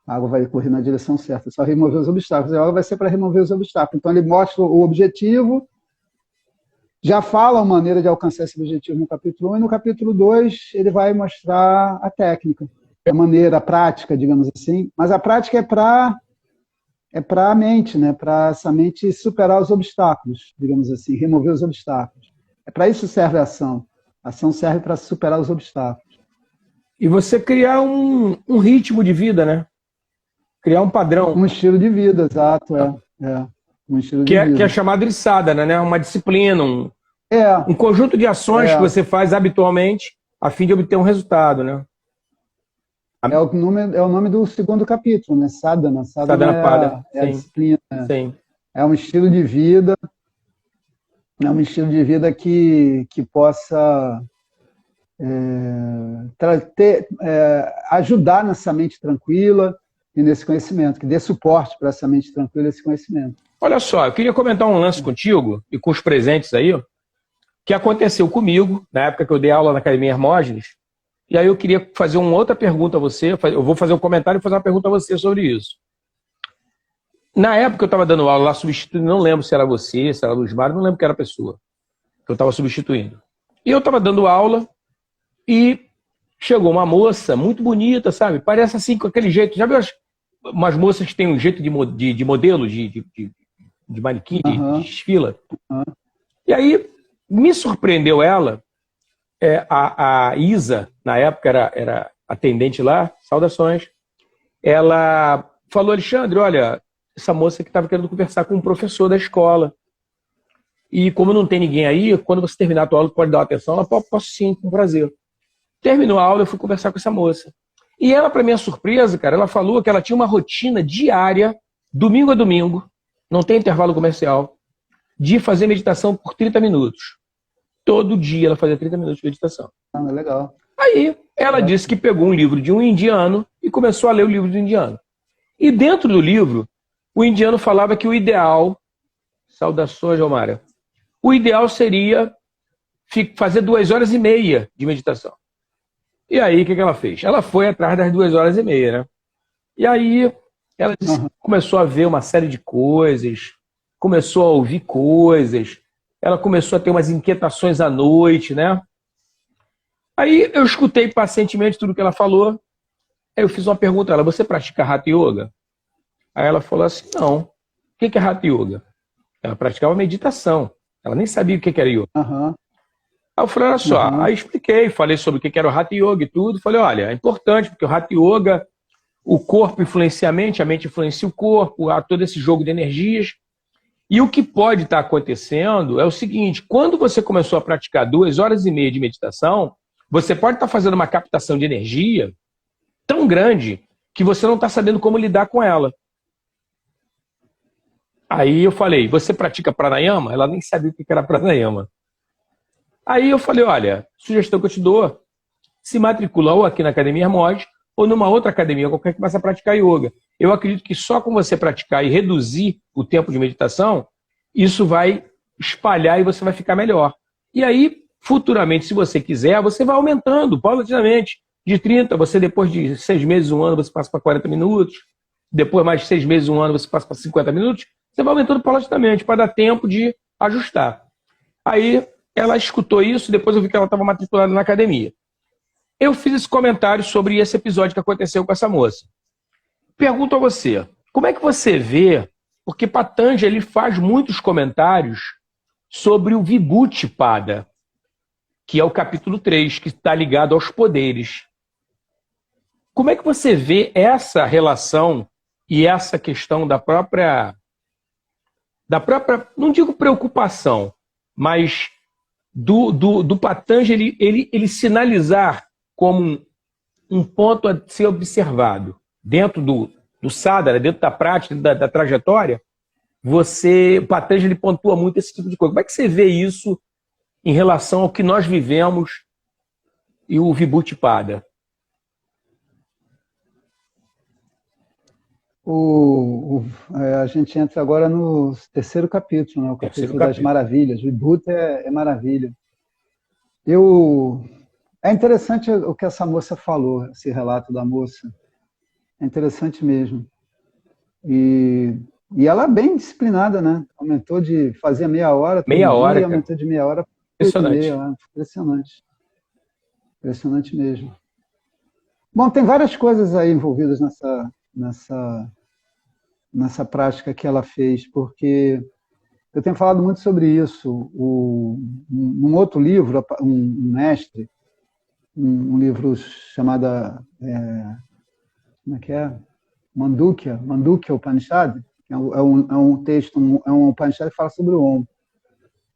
A água vai correr na direção certa. É só remover os obstáculos. A água vai ser para remover os obstáculos. Então ele mostra o objetivo, já fala a maneira de alcançar esse objetivo no capítulo 1, e no capítulo 2 ele vai mostrar a técnica, a maneira, a prática, digamos assim. Mas a prática é para a mente, né? Para essa mente superar os obstáculos, digamos assim, remover os obstáculos. É para isso que serve a ação. A ação serve para superar os obstáculos. E você criar um ritmo de vida, né? Criar um padrão. Um estilo de vida, exato. Um estilo de vida. Que é chamado de sadhana, né? Uma disciplina, um conjunto de ações que você faz habitualmente a fim de obter um resultado, né? É o nome do segundo capítulo, né? Sadhana. Sadhana Pada. É a disciplina. Sim. É um estilo de vida. É um estilo de vida que possa ajudar nessa mente tranquila e nesse conhecimento, que dê suporte para essa mente tranquila e esse conhecimento. Olha só, eu queria comentar um lance contigo e com os presentes aí, que aconteceu comigo na época que eu dei aula na Academia Hermógenes. E aí eu queria fazer uma outra pergunta a você. Eu vou fazer um comentário e fazer uma pergunta a você sobre isso. Na época eu estava dando aula lá, substituindo, não lembro se era você, se era Luz Mário, não lembro quem era a pessoa que eu estava substituindo. E eu estava dando aula e chegou uma moça muito bonita, sabe? Parece assim, com aquele jeito. Já viu umas moças que têm um jeito de modelo, de manequim, de desfila? E aí me surpreendeu ela. A Isa, na época, era atendente lá, saudações. Ela falou: Alexandre, olha, essa moça que estava querendo conversar com um professor da escola. E como não tem ninguém aí, quando você terminar a tua aula, pode dar uma atenção? Ela: posso sim, com prazer. Terminou a aula, eu fui conversar com essa moça. E ela, para minha surpresa, cara, ela falou que ela tinha uma rotina diária, domingo a domingo, não tem intervalo comercial, de fazer meditação por 30 minutos. Todo dia ela fazia 30 minutos de meditação. Legal. Aí ela disse que pegou um livro de um indiano e começou a ler o livro do indiano. E dentro do livro, o indiano falava que o ideal, saudações, Almara, o ideal seria fazer 2h30 de meditação. E aí, o que ela fez? Ela foi atrás das 2h30, né? E aí, ela disse, começou a ver uma série de coisas, começou a ouvir coisas, ela começou a ter umas inquietações à noite, né? Aí, eu escutei pacientemente tudo que ela falou. Aí eu fiz uma pergunta a ela: você pratica Hatha Yoga? Aí ela falou assim: não. que é Hatha Yoga? Ela praticava meditação. Ela nem sabia o que era yoga. Aham. Aí eu falei, olha só, aí expliquei, falei sobre o que era o Hatha Yoga e tudo. Falei, olha, é importante, porque o Hatha Yoga, o corpo influencia a mente influencia o corpo, há todo esse jogo de energias. E o que pode estar acontecendo é o seguinte, quando você começou a praticar 2 horas e meia de meditação, você pode estar fazendo uma captação de energia tão grande que você não está sabendo como lidar com ela. Aí eu falei, você pratica pranayama? Ela nem sabia o que era pranayama. Aí eu falei, olha, sugestão que eu te dou, se matricula ou aqui na Academia Hermose ou numa outra academia qualquer que possa praticar yoga. Eu acredito que só com você praticar e reduzir o tempo de meditação, isso vai espalhar e você vai ficar melhor. E aí, futuramente, se você quiser, você vai aumentando paulatinamente. De 30, você depois de 6 meses, 1 ano, você passa para 40 minutos. Depois mais de 6 meses, 1 ano, você passa para 50 minutos. Você vai aumentando paulatinamente para dar tempo de ajustar. Aí ela escutou isso, depois eu vi que ela estava matriculada na academia. Eu fiz esse comentário sobre esse episódio que aconteceu com essa moça. Pergunto a você, como é que você vê, porque Patanjali ele faz muitos comentários sobre o Vibhuti-pada, que é o capítulo 3, que está ligado aos poderes. Como é que você vê essa relação e essa questão da própria, não digo preocupação, mas do Patanjali ele sinalizar como um ponto a ser observado dentro do sadhana, dentro da prática, da trajetória, o Patanjali pontua muito esse tipo de coisa. Como é que você vê isso em relação ao que nós vivemos e o Vibhuti-pada? A gente entra agora no terceiro capítulo, né? O capítulo das maravilhas. O Vibhuti é maravilha. É interessante o que essa moça falou, esse relato da moça. É interessante mesmo. E ela é bem disciplinada, né? Aumentou de fazer meia hora. Meia hora, cara. Aumentou de meia hora. Impressionante. Impressionante. Impressionante mesmo. Bom, tem várias coisas aí envolvidas nessa prática que ela fez, porque eu tenho falado muito sobre isso. Num outro livro, um mestre, um livro chamado como é que é? Mandukya Upanishad, é um texto, é um Upanishad que fala sobre o Om.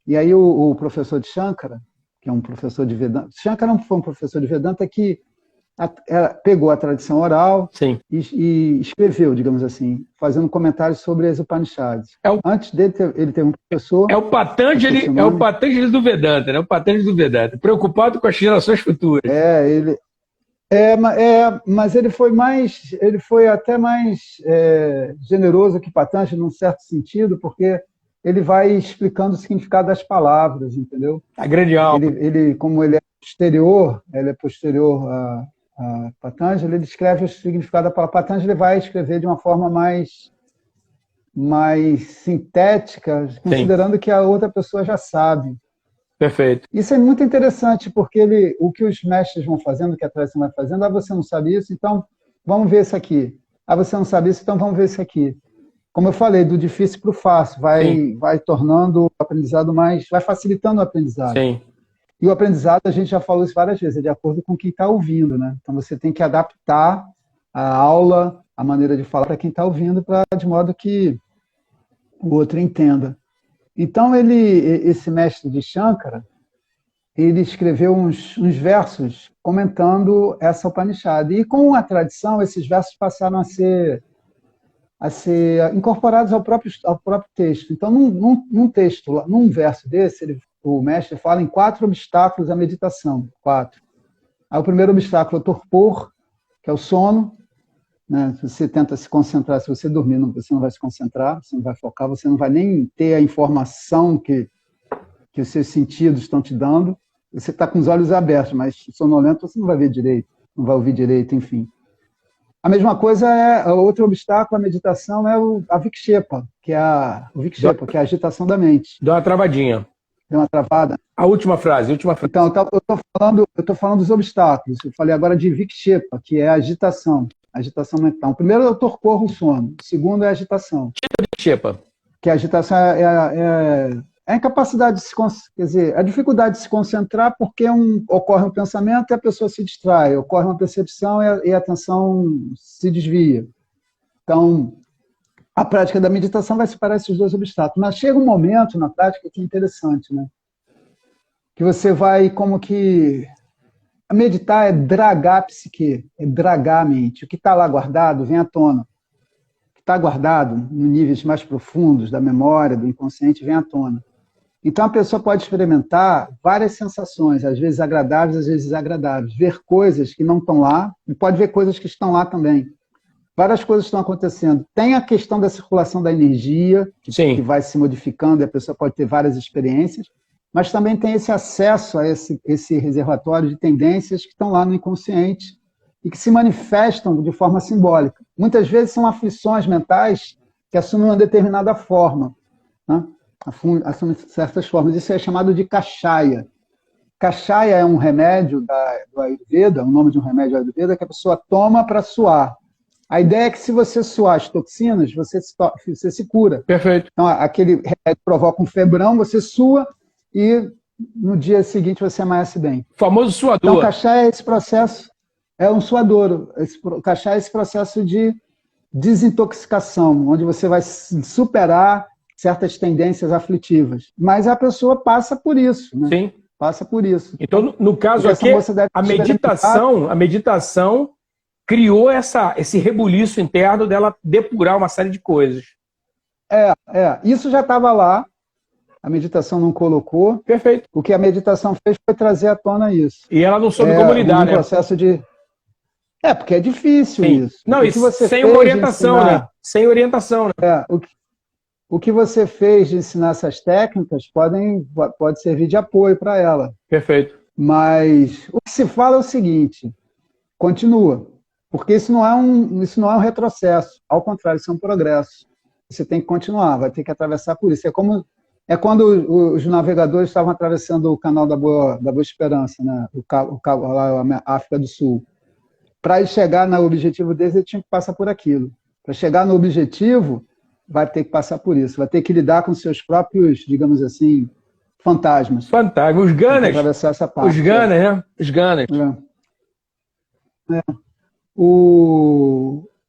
E aí o professor de Shankara, que é um professor de Vedanta, Shankara não foi um professor de Vedanta que pegou a tradição oral e escreveu, digamos assim, fazendo comentários sobre as Upanishads. Antes dele, ele teve um professor... É o Patanjali do Vedanta, né? O Patanjali do Vedanta, preocupado com as gerações futuras. Mas ele foi até mais generoso que Patanjali, num certo sentido, porque ele vai explicando o significado das palavras, entendeu? A grande alma. Como ele é posterior a Patanjali, ele escreve o significado da palavra. Patanjali vai escrever de uma forma mais sintética, considerando que a outra pessoa já sabe. Perfeito. Isso é muito interessante, porque o que os mestres vão fazendo, que a tradição vai fazendo, você não sabe isso, então vamos ver isso aqui. Você não sabe isso, então vamos ver isso aqui. Como eu falei, do difícil para o fácil, vai tornando o aprendizado vai facilitando o aprendizado. Sim. E o aprendizado, a gente já falou isso várias vezes, é de acordo com quem está ouvindo, né? Então você tem que adaptar a aula, a maneira de falar para quem está ouvindo, de modo que o outro entenda. Então esse mestre de Shankara, ele escreveu uns versos comentando essa Upanishad. E com a tradição, esses versos passaram a ser incorporados ao próprio texto. Então, num verso desse, o mestre fala em 4 obstáculos à meditação. 4. Aí, o primeiro obstáculo é o torpor, que é o sono. Né? Se você tenta se concentrar, se você dormir, você não vai se concentrar, você não vai focar, você não vai nem ter a informação que os seus sentidos estão te dando. Você está com os olhos abertos, mas sonolento você não vai ver direito, não vai ouvir direito, enfim. A mesma coisa outro obstáculo à meditação é a vikshepa, que é a agitação da mente. Dá uma travadinha. Deu uma travada. A última frase. Então, eu estou falando dos obstáculos. Eu falei agora de vikshepa, que é a agitação mental. O primeiro é o torpor, o sono. O segundo é a agitação. Vikshepa. que a agitação é a incapacidade de quer dizer, a dificuldade de se concentrar porque ocorre um pensamento e a pessoa se distrai, ocorre uma percepção e a atenção se desvia. Então, a prática da meditação vai separar esses dois obstáculos. Mas chega um momento na prática que é interessante, né? Que você vai como que... Meditar é dragar a psique, é dragar a mente. O que está lá guardado vem à tona. O que está guardado nos níveis mais profundos da memória, do inconsciente, vem à tona. Então a pessoa pode experimentar várias sensações, às vezes agradáveis, às vezes desagradáveis. Ver coisas que não estão lá, e pode ver coisas que estão lá também. Várias coisas estão acontecendo. Tem a questão da circulação da energia, que vai se modificando, e a pessoa pode ter várias experiências, mas também tem esse acesso a esse reservatório de tendências que estão lá no inconsciente e que se manifestam de forma simbólica. Muitas vezes são aflições mentais que assumem uma determinada forma, né? Assumem certas formas. Isso é chamado de kashaya. Kashaya é um remédio do Ayurveda, o nome de um remédio do Ayurveda, que a pessoa toma para suar. A ideia é que se você suar as toxinas, você se cura. Perfeito. Então, aquele remédio provoca um febrão, você sua e no dia seguinte você amanhece bem. O famoso suador. Então, o kashaya é esse processo, é um suador. O kashaya é esse processo de desintoxicação, onde você vai superar certas tendências aflitivas. Mas a pessoa passa por isso, né? Sim. Passa por isso. Então, no caso aqui, a meditação criou esse rebuliço interno dela depurar uma série de coisas. Isso já estava lá, a meditação não colocou. Perfeito. O que a meditação fez foi trazer à tona isso. E ela não soube como lidar, né? Processo de... porque é difícil isso. Não, isso sem uma orientação, né? Sem orientação, né? O que você fez de ensinar essas técnicas pode servir de apoio para ela. Perfeito. Mas o que se fala é o seguinte, continua. Porque isso não é um retrocesso. Ao contrário, isso é um progresso. Você tem que continuar, vai ter que atravessar por isso. É quando os navegadores estavam atravessando o canal da Boa Esperança, né? Lá, a África do Sul. Para ele chegar no objetivo deles, ele tinha que passar por aquilo. Para chegar no objetivo, vai ter que passar por isso. Vai ter que lidar com seus próprios, digamos assim, fantasmas. Fantasmas. Os gunners. Atravessar essa parte. Os gunners, né? Os gunners.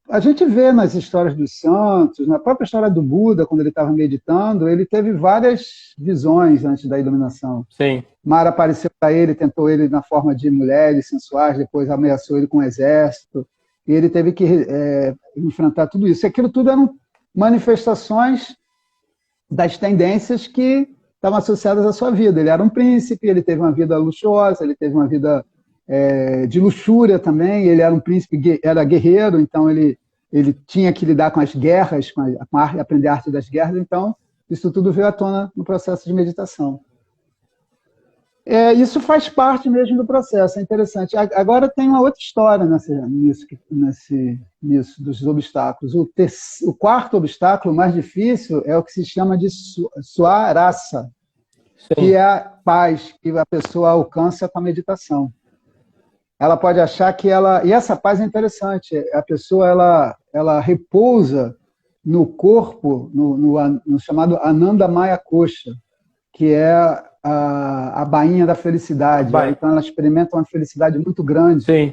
A gente vê nas histórias dos santos, na própria história do Buda, quando ele estava meditando, ele teve várias visões antes da iluminação. Sim. Mara apareceu para ele, tentou ele na forma de mulheres sensuais, depois ameaçou ele com um exército, e ele teve que enfrentar tudo isso. E aquilo tudo eram manifestações das tendências que estavam associadas à sua vida. Ele era um príncipe, ele teve uma vida luxuosa, ele teve uma vida de luxúria também, ele era um príncipe, era guerreiro, então ele tinha que lidar com as guerras, aprender a arte das guerras, então isso tudo veio à tona no processo de meditação. Isso faz parte mesmo do processo, é interessante. Agora tem uma outra história nisso dos obstáculos. O quarto obstáculo, mais difícil, é o que se chama de suarasa, que é a paz que a pessoa alcança com a meditação. Ela pode achar que e essa paz é interessante, a pessoa ela repousa no corpo, no chamado Ananda Maya Kosha, que é a bainha da felicidade. Então ela experimenta uma felicidade muito grande. Sim.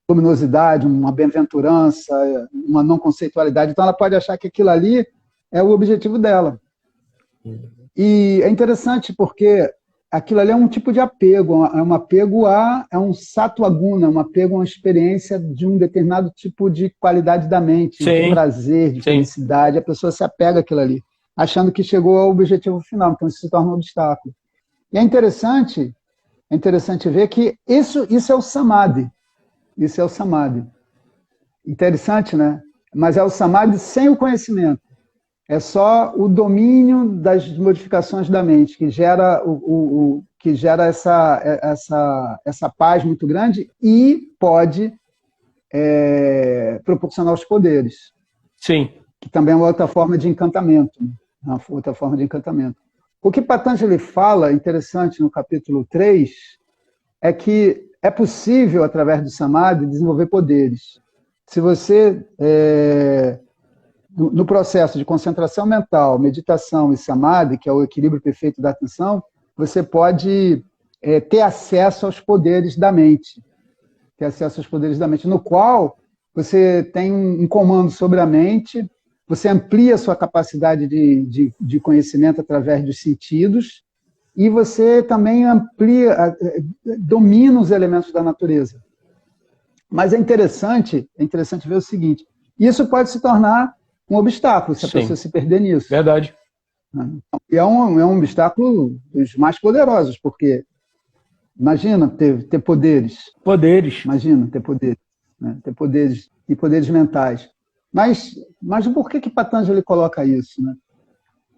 Luminosidade, uma bem-aventurança, uma não conceitualidade. Então ela pode achar que aquilo ali é o objetivo dela. E é interessante porque aquilo ali é um tipo de apego, é um sattva-guna, um apego a uma experiência de um determinado tipo de qualidade da mente, de prazer, de felicidade. A pessoa se apega àquilo ali, achando que chegou ao objetivo final, então isso se torna um obstáculo. E é interessante ver que isso é o samadhi. Isso é o samadhi. Interessante, né? Mas é o samadhi sem o conhecimento. É só o domínio das modificações da mente que gera, que gera essa paz muito grande e pode proporcionar os poderes. Sim. Que também é uma outra forma de encantamento. Uma outra forma de encantamento. O que Patanjali fala, interessante, no capítulo 3, é que é possível, através do Samadhi, desenvolver poderes. Se você no processo de concentração mental, meditação e samadhi, que é o equilíbrio perfeito da atenção, você pode ter acesso aos poderes da mente. Ter acesso aos poderes da mente, no qual você tem um comando sobre a mente, você amplia a sua capacidade de conhecimento através dos sentidos, e você também domina os elementos da natureza. Mas é interessante ver o seguinte, isso pode se tornar um obstáculo, se a pessoa se perder nisso. Verdade. E é um obstáculo dos mais poderosos, porque imagina ter poderes. Imagina ter poderes. Né? Ter poderes e poderes mentais. Mas por que Patanjali coloca isso? Né?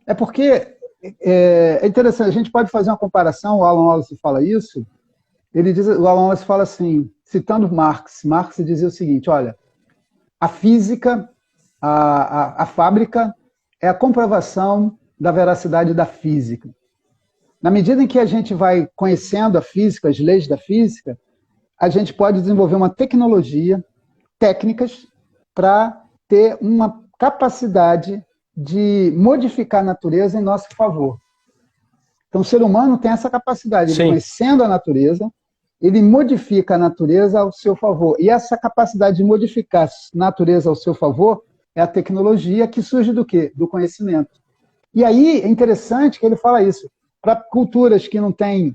É porque é interessante, a gente pode fazer uma comparação, o Alan Wallace fala isso, o Alan Wallace fala assim, citando Marx dizia o seguinte, olha, a física, a fábrica é a comprovação da veracidade da física. Na medida em que a gente vai conhecendo a física, as leis da física, a gente pode desenvolver uma tecnologia, técnicas, para ter uma capacidade de modificar a natureza em nosso favor. Então, o ser humano tem essa capacidade, ele conhecendo a natureza, ele modifica a natureza ao seu favor. E essa capacidade de modificar a natureza ao seu favor é a tecnologia que surge do quê? Do conhecimento. E aí é interessante que ele fala isso. Para culturas que não têm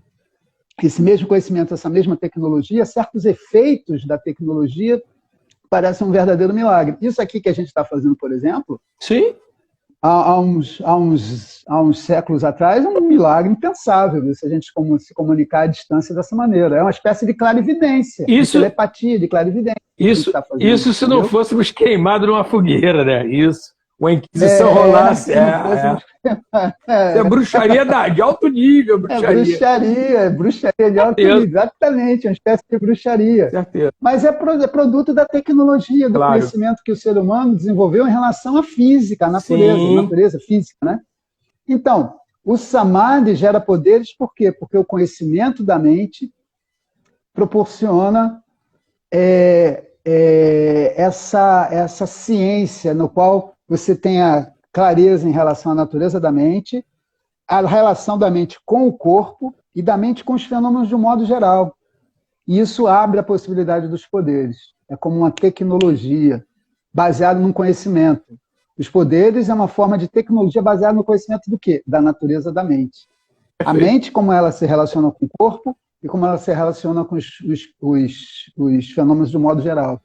esse mesmo conhecimento, essa mesma tecnologia, certos efeitos da tecnologia parecem um verdadeiro milagre. Isso aqui que a gente está fazendo, por exemplo, há uns séculos atrás, é um milagre impensável se a gente se comunicar à distância dessa maneira. É uma espécie de clarividência, de telepatia, de clarividência. Isso se não fôssemos queimados numa fogueira, né? Isso. Uma Inquisição rolasse. É bruxaria de alto nível. Bruxaria de alto nível. Exatamente, uma espécie de bruxaria. Certeza. Mas é produto da tecnologia, do conhecimento que o ser humano desenvolveu em relação à física, à natureza física, né? Então, o samadhi gera poderes por quê? Porque o conhecimento da mente proporciona essa ciência no qual você tem a clareza em relação à natureza da mente, a relação da mente com o corpo e da mente com os fenômenos de um modo geral. E isso abre a possibilidade dos poderes. É como uma tecnologia baseada num conhecimento. Os poderes é uma forma de tecnologia baseada no conhecimento do quê? Da natureza da mente. A mente, como ela se relaciona com o corpo e como ela se relaciona com os fenômenos de um modo geral.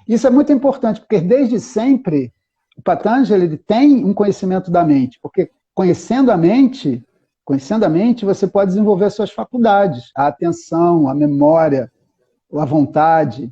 Isso é muito importante, porque desde sempre o Patanjali tem um conhecimento da mente, porque conhecendo a mente, você pode desenvolver as suas faculdades, a atenção, a memória, a vontade.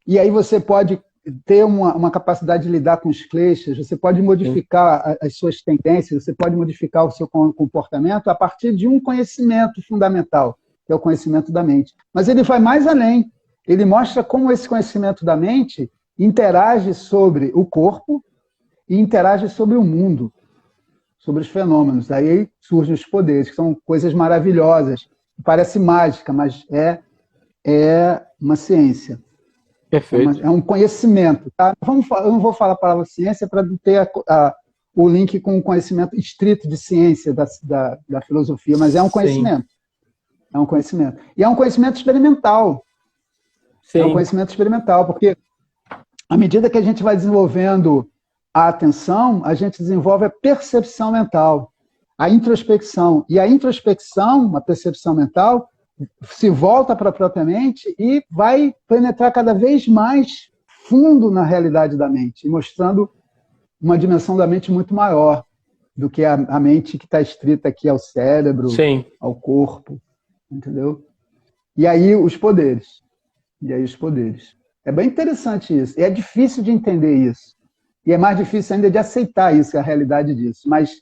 E aí você pode ter uma capacidade de lidar com os kleshas, você pode modificar as suas tendências, você pode modificar o seu comportamento a partir de um conhecimento fundamental, que é o conhecimento da mente. Mas ele vai mais além. Ele mostra como esse conhecimento da mente interage sobre o corpo e interage sobre o mundo, sobre os fenômenos. Aí surgem os poderes, que são coisas maravilhosas. Parece mágica, mas é uma ciência. Perfeito. É um conhecimento. Tá? Eu não vou falar a palavra ciência para ter o link com o conhecimento estrito de ciência da filosofia, mas é um conhecimento. É um conhecimento. E é um conhecimento experimental. É um conhecimento experimental, porque à medida que a gente vai desenvolvendo a atenção, a gente desenvolve a percepção mental, a introspecção. E a introspecção, a percepção mental, se volta para a própria mente e vai penetrar cada vez mais fundo na realidade da mente, mostrando uma dimensão da mente muito maior do que a mente que está estrita aqui ao cérebro, ao corpo, entendeu? E aí os poderes. É bem interessante isso. E é difícil de entender isso. E é mais difícil ainda de aceitar isso, a realidade disso. Mas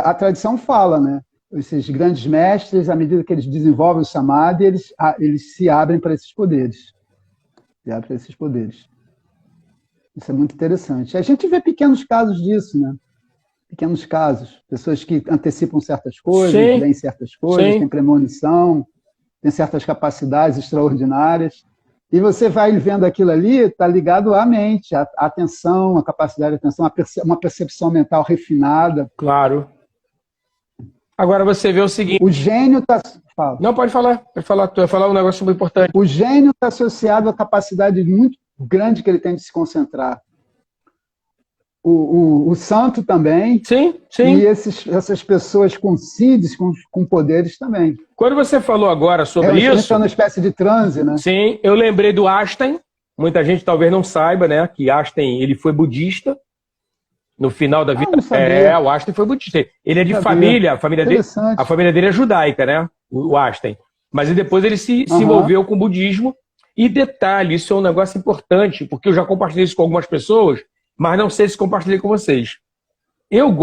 a tradição fala, né? Esses grandes mestres, à medida que eles desenvolvem o samadhi, eles se abrem para esses poderes. Isso é muito interessante. A gente vê pequenos casos disso, né? Pequenos casos. Pessoas que antecipam certas coisas, veem certas coisas, têm premonição, têm certas capacidades extraordinárias. E você vai vendo aquilo ali, está ligado à mente, à atenção, à capacidade de atenção, uma percepção mental refinada. Claro. Agora você vê o seguinte... O gênio está... Não, pode falar. Tu vai falar um negócio muito importante. O gênio está associado à capacidade muito grande que ele tem de se concentrar. O santo também. Sim, sim. E essas pessoas com CIDs, com poderes também. Quando você falou agora sobre isso... Está numa espécie de transe, né? Sim, eu lembrei do Einstein. Muita gente talvez não saiba, né? Que Einstein, ele foi budista. No final da vida... o Einstein foi budista. Ele é de família, a família dele é judaica, né? O Einstein. Mas depois ele se envolveu com o budismo. E detalhe, isso é um negócio importante, porque eu já compartilhei isso com algumas pessoas, mas não sei se compartilhei com vocês. Eu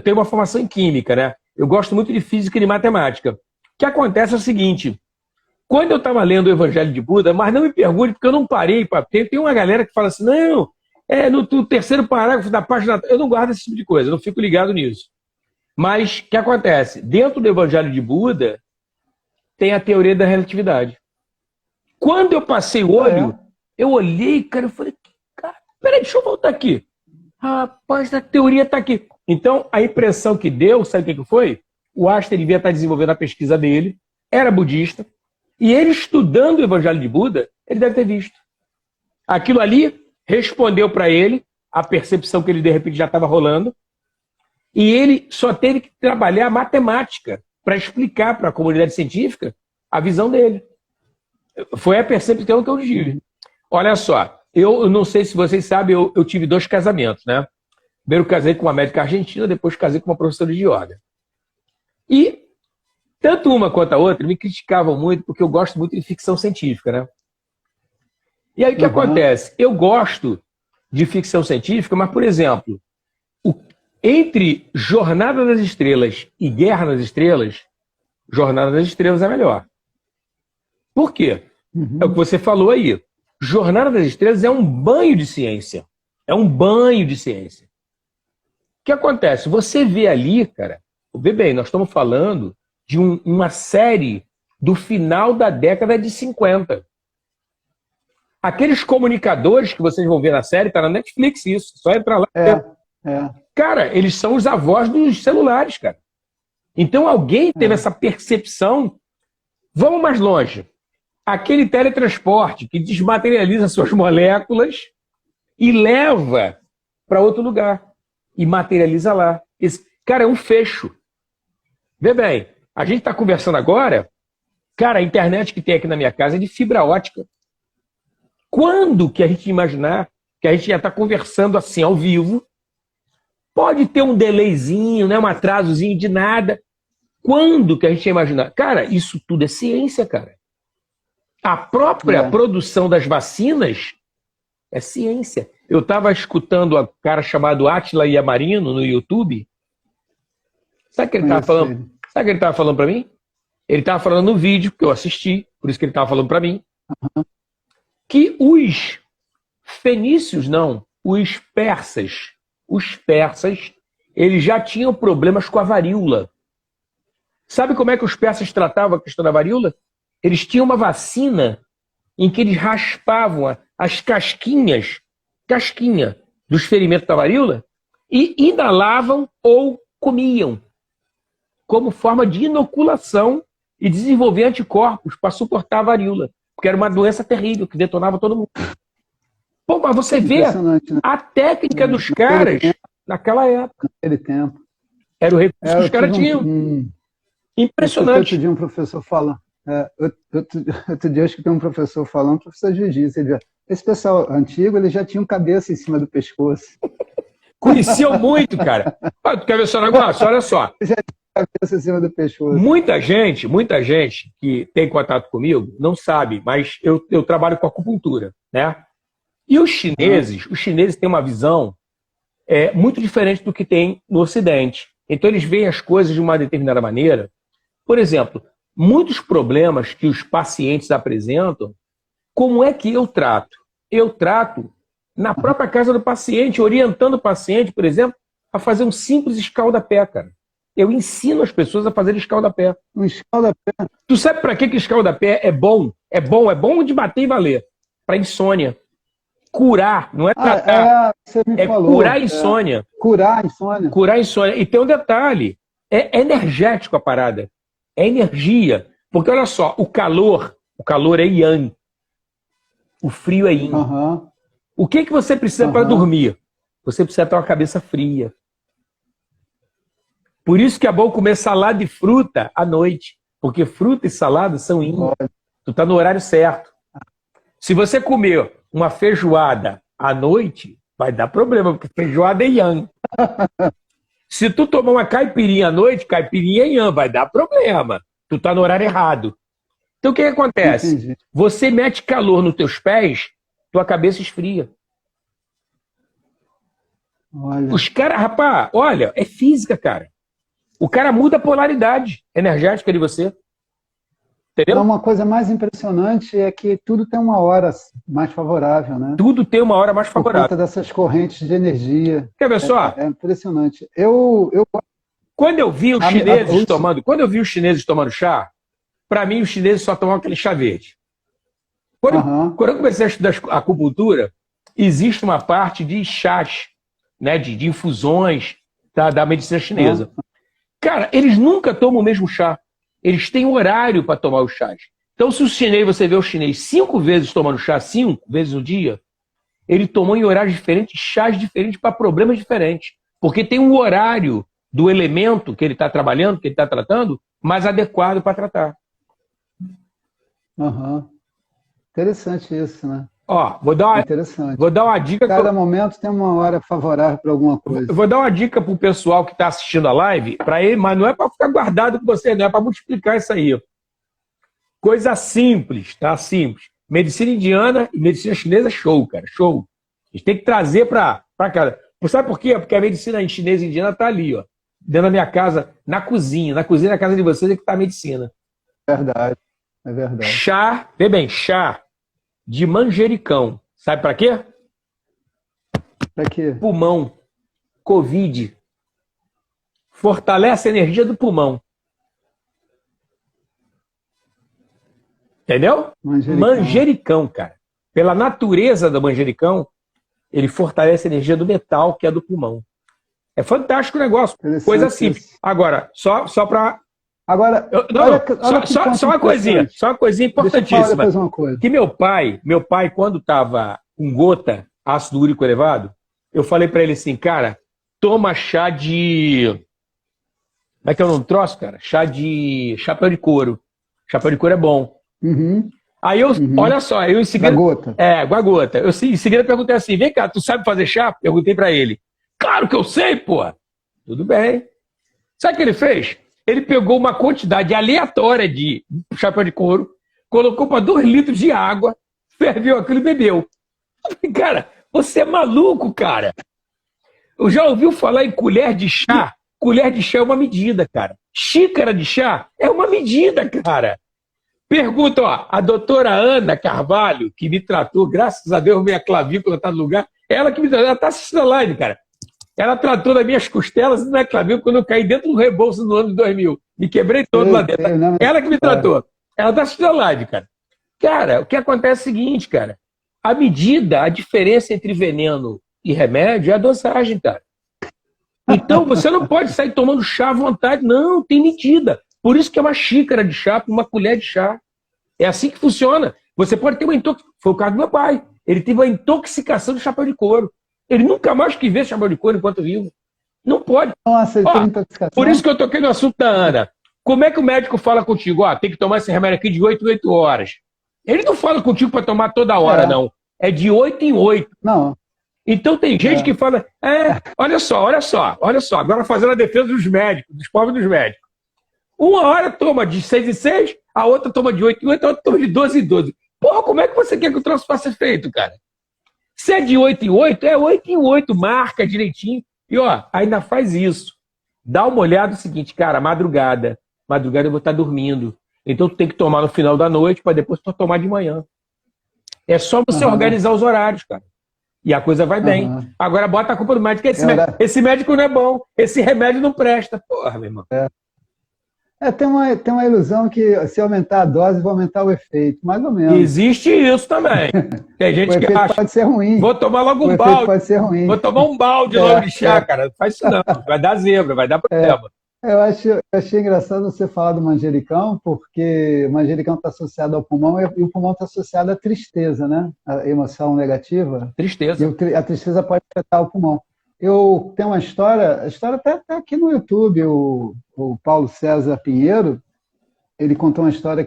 tenho uma formação em química, né? Eu gosto muito de física e de matemática. O que acontece é o seguinte, quando eu estava lendo o Evangelho de Buda, mas não me pergunte, porque eu não parei para... Tem uma galera que fala assim, não, no terceiro parágrafo da página... Eu não guardo esse tipo de coisa, eu não fico ligado nisso. Mas o que acontece? Dentro do Evangelho de Buda, tem a teoria da relatividade. Quando eu passei o olho, eu olhei, cara, eu falei, cara, peraí, deixa eu voltar aqui. Rapaz, a teoria está aqui. Então, a impressão que deu, sabe o que foi? O Einstein devia estar desenvolvendo a pesquisa dele, era budista, e ele estudando o Evangelho de Buda, ele deve ter visto. Aquilo ali respondeu para ele a percepção que ele, de repente, já estava rolando, e ele só teve que trabalhar matemática para explicar para a comunidade científica a visão dele. Foi a percepção que eu tive. Olha só, eu não sei se vocês sabem, eu tive 2 casamentos, né? Primeiro casei com uma médica argentina, depois casei com uma professora de yoga. E tanto uma quanto a outra me criticavam muito, porque eu gosto muito de ficção científica, né? E aí o que acontece? Eu gosto de ficção científica, mas, por exemplo, entre Jornada das Estrelas e Guerra nas Estrelas, Jornada das Estrelas é melhor. Por quê? É o que você falou aí. Jornada das Estrelas é um banho de ciência. É um banho de ciência. O que acontece? Você vê ali, cara, vê bem, nós estamos falando de uma série do final da década de 50. Aqueles comunicadores que vocês vão ver na série, tá na Netflix isso, só entrar lá. Cara, eles são os avós dos celulares, cara. Então alguém teve essa percepção. Vamos mais longe. Aquele teletransporte que desmaterializa suas moléculas e leva para outro lugar. E materializa lá. Esse, cara, é um fecho. Vê bem, a gente está conversando agora, cara, a internet que tem aqui na minha casa é de fibra ótica. Quando que a gente imaginar que a gente já está conversando assim, ao vivo, pode ter um delayzinho, né, um atrasozinho de nada. Quando que a gente ia imaginar? Cara, isso tudo é ciência, cara. A própria produção das vacinas é ciência. Eu estava escutando um cara chamado Átila Yamarino no YouTube. Sabe o que ele estava falando? Sabe o que ele estava falando para mim? Ele estava falando no vídeo que eu assisti, por isso que ele estava falando para mim, que os fenícios, não, os persas, eles já tinham problemas com a varíola. Sabe como é que os persas tratavam a questão da varíola? Eles tinham uma vacina em que eles raspavam as casquinha dos ferimentos da varíola e inalavam ou comiam, como forma de inoculação e desenvolver anticorpos para suportar a varíola, porque era uma doença terrível que detonava todo mundo. Pô, mas você vê a técnica dos caras naquela época. Naquele tempo. Era o recurso que os caras tinham. Impressionante. Outro dia um professor falando. Outro dia acho que tem um professor falando, professor de jiu-jitsu, ele disse, esse pessoal antigo, eles já tinham cabeça em cima do pescoço. Conheciam muito, cara. Tu quer ver só um negócio? Olha só. Já tinha cabeça em cima do pescoço. Muita gente que tem contato comigo não sabe, mas eu trabalho com acupuntura, né? E os chineses têm uma visão muito diferente do que tem no Ocidente. Então eles veem as coisas de uma determinada maneira. Por exemplo, muitos problemas que os pacientes apresentam, como é que eu trato? Eu trato na própria casa do paciente, orientando o paciente, por exemplo, a fazer um simples escalda-pé, cara. Eu ensino as pessoas a fazer escalda-pé. Um escalda-pé. Tu sabe para que escalda-pé é bom? É bom de bater e valer. para insônia. Curar, não é tratar. Você me falou, curar a insônia. Curar a insônia. Curar a insônia. E tem um detalhe, é energético a parada. É energia. Porque olha só, o calor é yang. O frio é yin. Uhum. O que você precisa para dormir? Você precisa ter uma cabeça fria. Por isso que é bom comer salada e fruta à noite. Porque fruta e salada são yin. Tu tá no horário certo. Se você comer uma feijoada à noite, vai dar problema, porque feijoada é yang. Se tu tomar uma caipirinha à noite, caipirinha é yang, vai dar problema. Tu tá no horário errado. Então o que acontece? Entendi. Você mete calor nos teus pés, tua cabeça esfria. Olha. Os caras, rapaz, olha, é física, cara. O cara muda a polaridade energética de você. Entendeu? Uma coisa mais impressionante é que tudo tem uma hora mais favorável, né? Tudo tem uma hora mais favorável. Por conta dessas correntes de energia. Quer ver só? É impressionante. Quando eu vi os chineses tomando chá, para mim os chineses só tomavam aquele chá verde. Quando eu comecei a estudar acupuntura, existe uma parte de chás, né, de infusões da medicina chinesa. Cara, eles nunca tomam o mesmo chá. Eles têm horário para tomar os chás. Então, se o chinês, você vê o chinês 5 vezes tomando chá, 5 vezes no dia, ele tomou em horários diferentes, chás diferentes para problemas diferentes. Porque tem um horário do elemento que ele está trabalhando, que ele está tratando, mais adequado para tratar. Interessante isso, né? Ó, vou dar uma dica. Cada momento tem uma hora favorável para alguma coisa. Eu vou dar uma dica pro pessoal que está assistindo a live, para ele, mas não é para ficar guardado com você, não é para multiplicar isso aí. Coisa simples, tá? Simples. Medicina indiana e medicina chinesa, show, cara, show. A gente tem que trazer para cá. Sabe por quê? Porque a medicina chinesa e indiana está ali, ó, dentro da minha casa, na cozinha. Na cozinha da casa de vocês é que está a medicina. Verdade, é verdade. Chá, vê bem, chá de manjericão. Sabe para quê? Para quê? Pulmão. Covid. Fortalece a energia do pulmão. Entendeu? Manjericão, cara. Pela natureza do manjericão, ele fortalece a energia do metal, que é do pulmão. É fantástico o negócio. Coisa simples. Agora, só para... Agora, só uma coisinha importantíssima. Uma coisa. Que meu pai, quando estava com gota, ácido úrico elevado, eu falei para ele assim, cara, toma chá de... Como é que é o nome do troço, cara? Chá de chapéu de couro. Chapéu de couro é bom. Aí eu, olha só, eu em seguida... Gota. Com a gota. Eu em seguida perguntei assim, vem cá, tu sabe fazer chá? Perguntei para ele. Claro que eu sei, pô. Tudo bem. Sabe o que ele fez? Ele pegou uma quantidade aleatória de chapéu de couro, colocou para 2 litros de água, ferveu aquilo e bebeu. Eu falei, cara, você é maluco, cara. Eu já ouviu falar em colher de chá? Colher de chá é uma medida, cara. Xícara de chá é uma medida, cara. Pergunta, ó, a doutora Ana Carvalho, que me tratou, graças a Deus, minha clavícula está no lugar, ela que me tratou, ela está assistindo a live, cara. Ela tratou das minhas costelas e da clavícula quando eu caí dentro do rebolso no ano de 2000. Me quebrei todo lá dentro. Ela que me tratou. Ela está assistindo a live, cara. Cara, o que acontece é o seguinte, cara. A medida, a diferença entre veneno e remédio é a dosagem, cara. Então, você não pode sair tomando chá à vontade. Não, tem medida. Por isso que é uma xícara de chá para uma colher de chá. É assim que funciona. Você pode ter uma intoxicação. Foi o caso do meu pai. Ele teve uma intoxicação de chapéu de couro. Ele nunca mais quis ver chapéu de couro enquanto vivo. Não pode. Nossa, ele teve intoxicação. Por isso que eu toquei no assunto da Ana. Como é que o médico fala contigo? Ó, tem que tomar esse remédio aqui de 8 em 8 horas. Ele não fala contigo para tomar toda hora, não. É de 8 em 8. Não. Então tem gente que fala, olha só. Agora fazendo a defesa dos médicos, dos pobres dos médicos. Uma hora toma de 6 em 6, a outra toma de 8 em 8, a outra toma de 12 em 12. Porra, como é que você quer que o troço faça efeito, cara? Se é de 8 em 8, é 8 em 8, marca direitinho. E ó, ainda faz isso. Dá uma olhada no seguinte, cara, madrugada. Madrugada eu vou estar dormindo. Então tu tem que tomar no final da noite para depois tu tomar de manhã. É só você organizar os horários, cara. E a coisa vai bem. Agora bota a culpa do médico. Esse médico não é bom. Esse remédio não presta. Porra, meu irmão. Tem uma ilusão que se aumentar a dose, vai aumentar o efeito, mais ou menos. Existe isso também. Tem gente O que efeito acha, pode ser ruim. vou tomar logo O um efeito balde, pode ser ruim. vou tomar um balde logo de chá, cara. Não faz isso não, vai dar zebra, vai dar problema. Eu achei engraçado você falar do manjericão, porque o manjericão está associado ao pulmão e o pulmão está associado à tristeza, né? A emoção negativa. Tristeza. E a tristeza pode afetar o pulmão. Eu tenho uma história, a história até tá aqui no YouTube, o Paulo César Pinheiro, ele contou uma história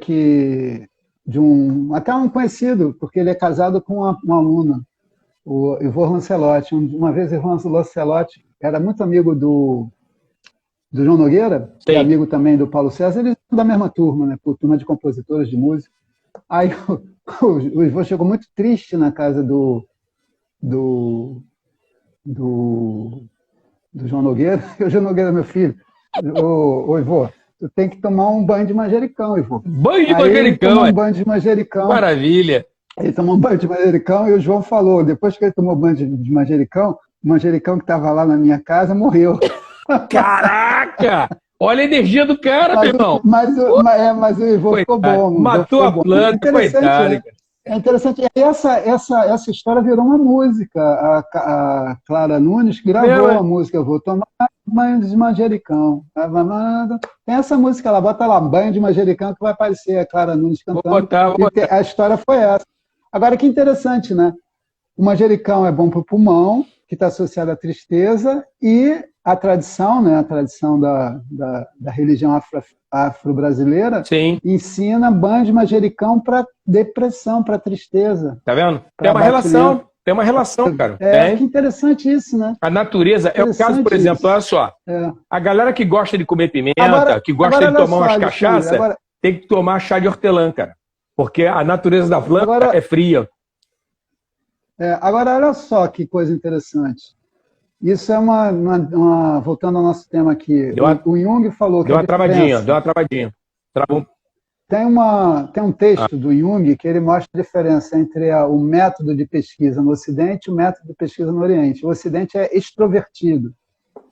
até um conhecido, porque ele é casado com uma aluna, o Ivor Lancelotti. Uma vez o Ivor Lancelotti era muito amigo do João Nogueira, que é amigo também do Paulo César, eles são da mesma turma, né? Por turma de compositores de música. Aí o Ivor chegou muito triste na casa do João Nogueira. O João Nogueira, meu filho, ô Ivor, tu tem que tomar um banho de manjericão, Ivor. Banho de Aí manjericão, ele tomou um banho de manjericão. Maravilha. Ele tomou um banho de manjericão e o João falou, depois que ele tomou banho de manjericão, o manjericão que estava lá na minha casa morreu. Caraca! Olha a energia do cara, meu irmão. Mas o Ivor ficou bom. Matou a planta, coitado. É interessante. E essa história virou uma música. A Clara Nunes gravou a música. Eu vou tomar banho de manjericão. Tem essa música lá, bota lá, banho de manjericão, que vai aparecer a Clara Nunes cantando. Vou botar. A história foi essa. Agora, que interessante, né? O manjericão é bom para o pulmão, que está associado à tristeza, e a tradição, né? A tradição da religião afro-brasileira ensina banho de manjericão para depressão, para tristeza. Tá vendo? Tem uma relação. Tem uma relação, cara. Que interessante isso, né? A natureza, é o caso, por exemplo, olha só. A galera que gosta de comer pimenta, que gosta de tomar umas cachaças, tem que tomar chá de hortelã, cara. Porque a natureza da planta é fria. Agora, olha só que coisa interessante. Isso é voltando ao nosso tema aqui. O Jung falou que deu uma travadinha. Travou. Tem um texto do Jung que ele mostra a diferença entre o método de pesquisa no Ocidente e o método de pesquisa no Oriente. O Ocidente é extrovertido,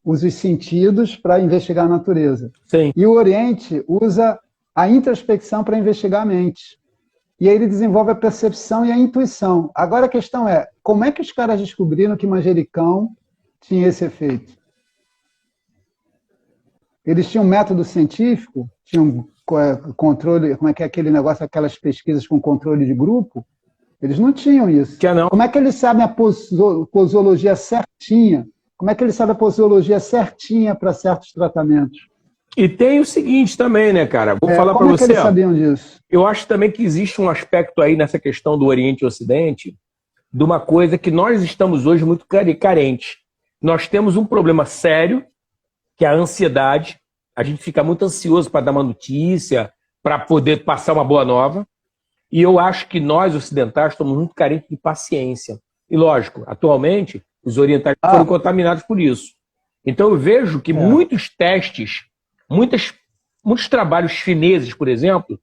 usa os sentidos para investigar a natureza. Sim. E o Oriente usa a introspecção para investigar a mente. E aí ele desenvolve a percepção e a intuição. Agora a questão é, como é que os caras descobriram que manjericão tinha esse efeito? Eles tinham um método científico? Tinham controle, como é que é aquele negócio, aquelas pesquisas com controle de grupo? Eles não tinham isso. Não. Como é que eles sabem a posologia certinha? Como é que eles sabem a posologia certinha para certos tratamentos? E tem o seguinte também, né, cara? Vou falar para você. Como é que eles sabiam disso? Eu acho também que existe um aspecto aí nessa questão do Oriente e Ocidente, de uma coisa que nós estamos hoje muito carentes. Nós temos um problema sério, que é a ansiedade. A gente fica muito ansioso para dar uma notícia, para poder passar uma boa nova. E eu acho que nós, ocidentais, estamos muito carentes de paciência. E, lógico, atualmente, os orientais foram contaminados por isso. Então, eu vejo que muitos testes, muitos trabalhos chineses, por exemplo,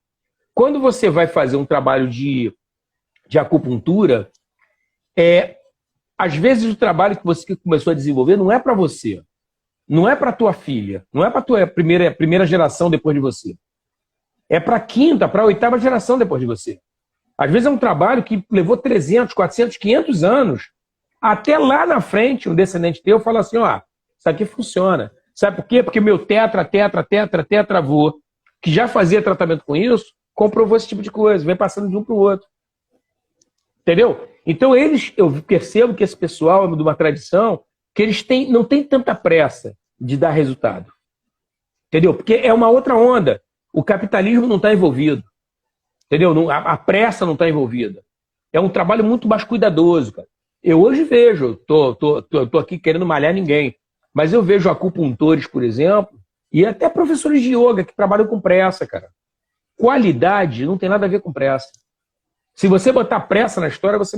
quando você vai fazer um trabalho de acupuntura, às vezes o trabalho que você começou a desenvolver não é para você, não é para tua filha, não é para tua primeira geração depois de você. É para a quinta, para a oitava geração depois de você. Às vezes é um trabalho que levou 300, 400, 500 anos, até lá na frente um descendente teu fala assim, isso aqui funciona. Sabe por quê? Porque meu tetravô, que já fazia tratamento com isso, comprovou esse tipo de coisa, vem passando de um para o outro. Entendeu? Então eu percebo que esse pessoal é de uma tradição que eles não têm tanta pressa de dar resultado. Entendeu? Porque é uma outra onda. O capitalismo não está envolvido. Entendeu? A pressa não está envolvida. É um trabalho muito mais cuidadoso, cara. Eu hoje vejo, tô aqui querendo malhar ninguém, mas eu vejo acupuntores, por exemplo, e até professores de yoga que trabalham com pressa, cara. Qualidade não tem nada a ver com pressa. Se você botar pressa na história, você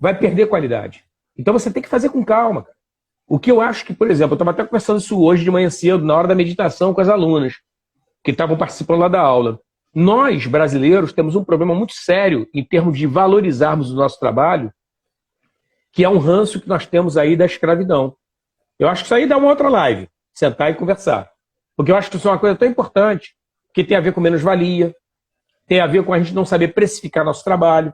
vai perder qualidade. Então você tem que fazer com calma, cara. O que eu acho que, por exemplo, eu estava até conversando isso hoje de manhã cedo, na hora da meditação com as alunas, que estavam participando lá da aula. Nós, brasileiros, temos um problema muito sério em termos de valorizarmos o nosso trabalho, que é um ranço que nós temos aí da escravidão. Eu acho que isso aí dá uma outra live, sentar e conversar. Porque eu acho que isso é uma coisa tão importante. que tem a ver com menos-valia, tem a ver com a gente não saber precificar nosso trabalho,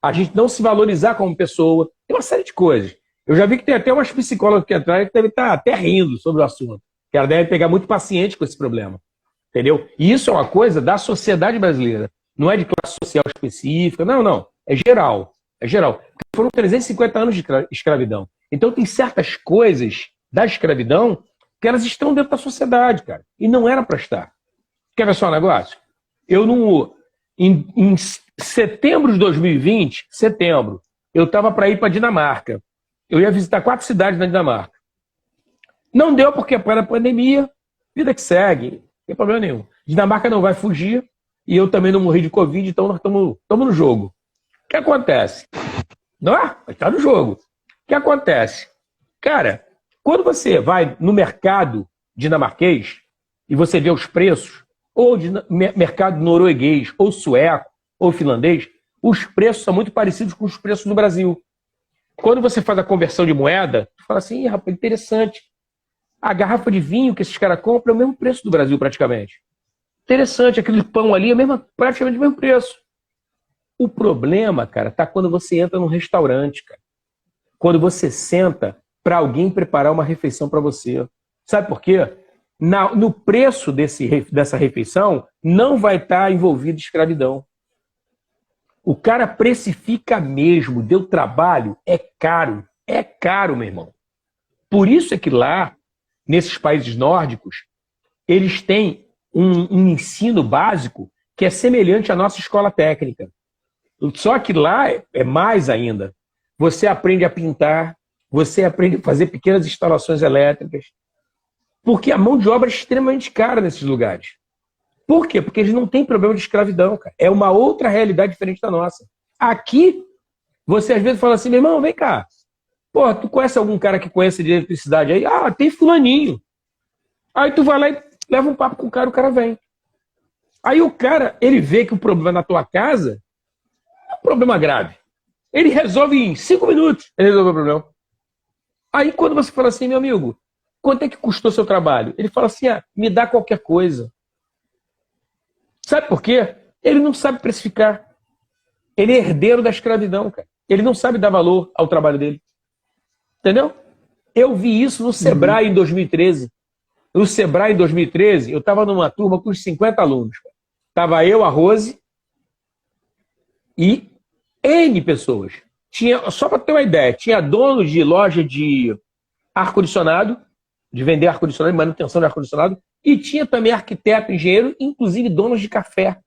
a gente não se valorizar como pessoa, tem uma série de coisas. Eu já vi que tem até umas psicólogas que entraram que devem estar até rindo sobre o assunto, que ela deve pegar muito paciente com esse problema, entendeu? E isso é uma coisa da sociedade brasileira, não é de classe social específica, não, é geral, é geral. Foram 350 anos de escravidão. Então tem certas coisas da escravidão que elas estão dentro da sociedade, cara, e não era para estar. Quer ver só um negócio? Eu não... Em setembro de 2020, eu estava para ir para Dinamarca. Eu ia visitar 4 cidades na Dinamarca. Não deu porque para a pandemia, vida que segue, não tem problema nenhum. Dinamarca não vai fugir e eu também não morri de Covid, então nós estamos no jogo. O que acontece? Não é? Está no jogo. O que acontece? Cara, quando você vai no mercado dinamarquês e você vê os preços, ou de mercado norueguês, ou sueco, ou finlandês, os preços são muito parecidos com os preços do Brasil. Quando você faz a conversão de moeda, tu fala assim, rapaz, interessante. A garrafa de vinho que esses caras compram é o mesmo preço do Brasil, praticamente. Interessante, aquele pão ali é praticamente o mesmo preço. O problema, cara, tá quando você entra num restaurante, cara. Quando você senta para alguém preparar uma refeição para você. Sabe por quê? No preço dessa refeição não vai estar envolvido escravidão. O cara precifica mesmo, deu trabalho, é caro, meu irmão. Por isso é que lá, nesses países nórdicos, eles têm um ensino básico que é semelhante à nossa escola técnica. Só que lá é mais ainda. Você aprende a pintar, você aprende a fazer pequenas instalações elétricas, porque a mão de obra é extremamente cara nesses lugares. Por quê? Porque eles não têm problema de escravidão, cara. É uma outra realidade diferente da nossa. Aqui, você às vezes fala assim, meu irmão, vem cá. Pô, tu conhece algum cara que conhece de eletricidade aí? Ah, tem fulaninho. Aí tu vai lá e leva um papo com o cara vem. Aí o cara, ele vê que o problema na tua casa é um problema grave. Ele resolve em 5 minutos, ele resolve o problema. Aí quando você fala assim, meu amigo, quanto é que custou seu trabalho? Ele fala assim, me dá qualquer coisa. Sabe por quê? Ele não sabe precificar. Ele é herdeiro da escravidão, cara. Ele não sabe dar valor ao trabalho dele. Entendeu? Eu vi isso no Sebrae em 2013. No Sebrae em 2013, eu estava numa turma com uns 50 alunos. Estava eu, a Rose e N pessoas. Só para ter uma ideia, tinha dono de loja de ar-condicionado, de vender ar-condicionado, manutenção de ar-condicionado, e tinha também arquiteto, engenheiro, inclusive donos de café,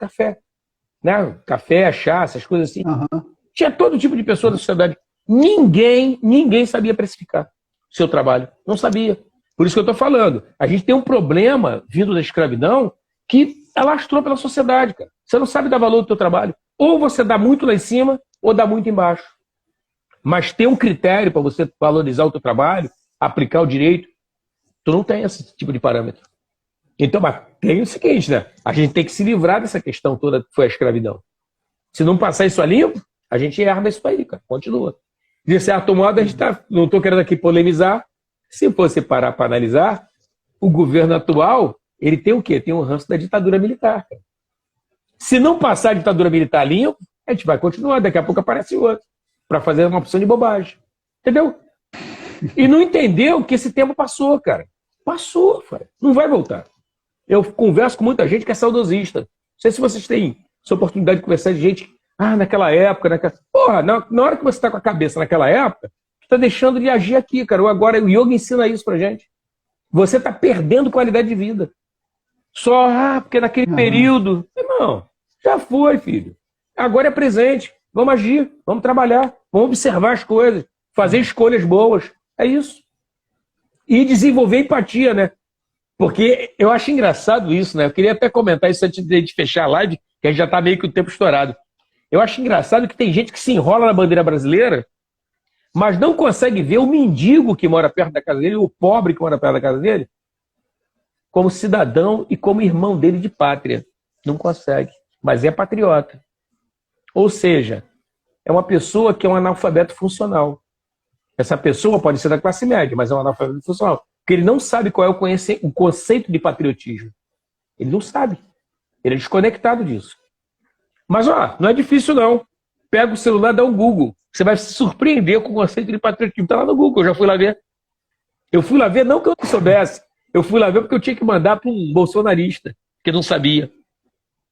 né? Café, chá, essas coisas assim. Uhum. Tinha todo tipo de pessoa da sociedade. Ninguém sabia precificar o seu trabalho. Não sabia. Por isso que eu estou falando. A gente tem um problema vindo da escravidão que alastrou pela sociedade, cara. Você não sabe dar valor do seu trabalho. Ou você dá muito lá em cima, ou dá muito embaixo. Mas tem um critério para você valorizar o seu trabalho, aplicar o direito. Tu não tem esse tipo de parâmetro. Então, mas tem o seguinte, né? A gente tem que se livrar dessa questão toda que foi a escravidão. Se não passar isso a limpo, a gente herda isso aí, cara. Continua. De certo modo, a gente tá, não estou querendo aqui polemizar. Se você parar para analisar, o governo atual, ele tem o quê? Tem um ranço da ditadura militar. Cara. Se não passar a ditadura militar limpo, a gente vai continuar. Daqui a pouco aparece outro. Para fazer uma opção de bobagem. Entendeu? E não entendeu que esse tempo passou, cara. Passou, cara. Não vai voltar. Eu converso com muita gente que é saudosista. Não sei se vocês têm essa oportunidade de conversar de gente. Naquela época. Porra, na hora que você está com a cabeça naquela época, você está deixando de agir aqui, cara. Agora o yoga ensina isso pra gente. Você está perdendo qualidade de vida. Só, porque naquele período. Irmão, já foi, filho. Agora é presente. Vamos agir, vamos trabalhar, vamos observar as coisas, fazer escolhas boas. É isso. E desenvolver empatia, né? Porque eu acho engraçado isso, né? Eu queria até comentar isso antes de fechar a live, que a gente já está meio que o tempo estourado. Eu acho engraçado que tem gente que se enrola na bandeira brasileira, mas não consegue ver o mendigo que mora perto da casa dele, o pobre que mora perto da casa dele, como cidadão e como irmão dele de pátria. Não consegue, mas é patriota. Ou seja, é uma pessoa que é um analfabeto funcional. Essa pessoa pode ser da classe média, mas é um analfabeto funcional. Porque ele não sabe qual é o conceito de patriotismo. Ele não sabe. Ele é desconectado disso. Mas, ó, não é difícil, não. Pega o celular, dá um Google. Você vai se surpreender com o conceito de patriotismo. Tá lá no Google, eu já fui lá ver. Eu fui lá ver, não que eu não soubesse. Eu fui lá ver porque eu tinha que mandar para um bolsonarista, que não sabia.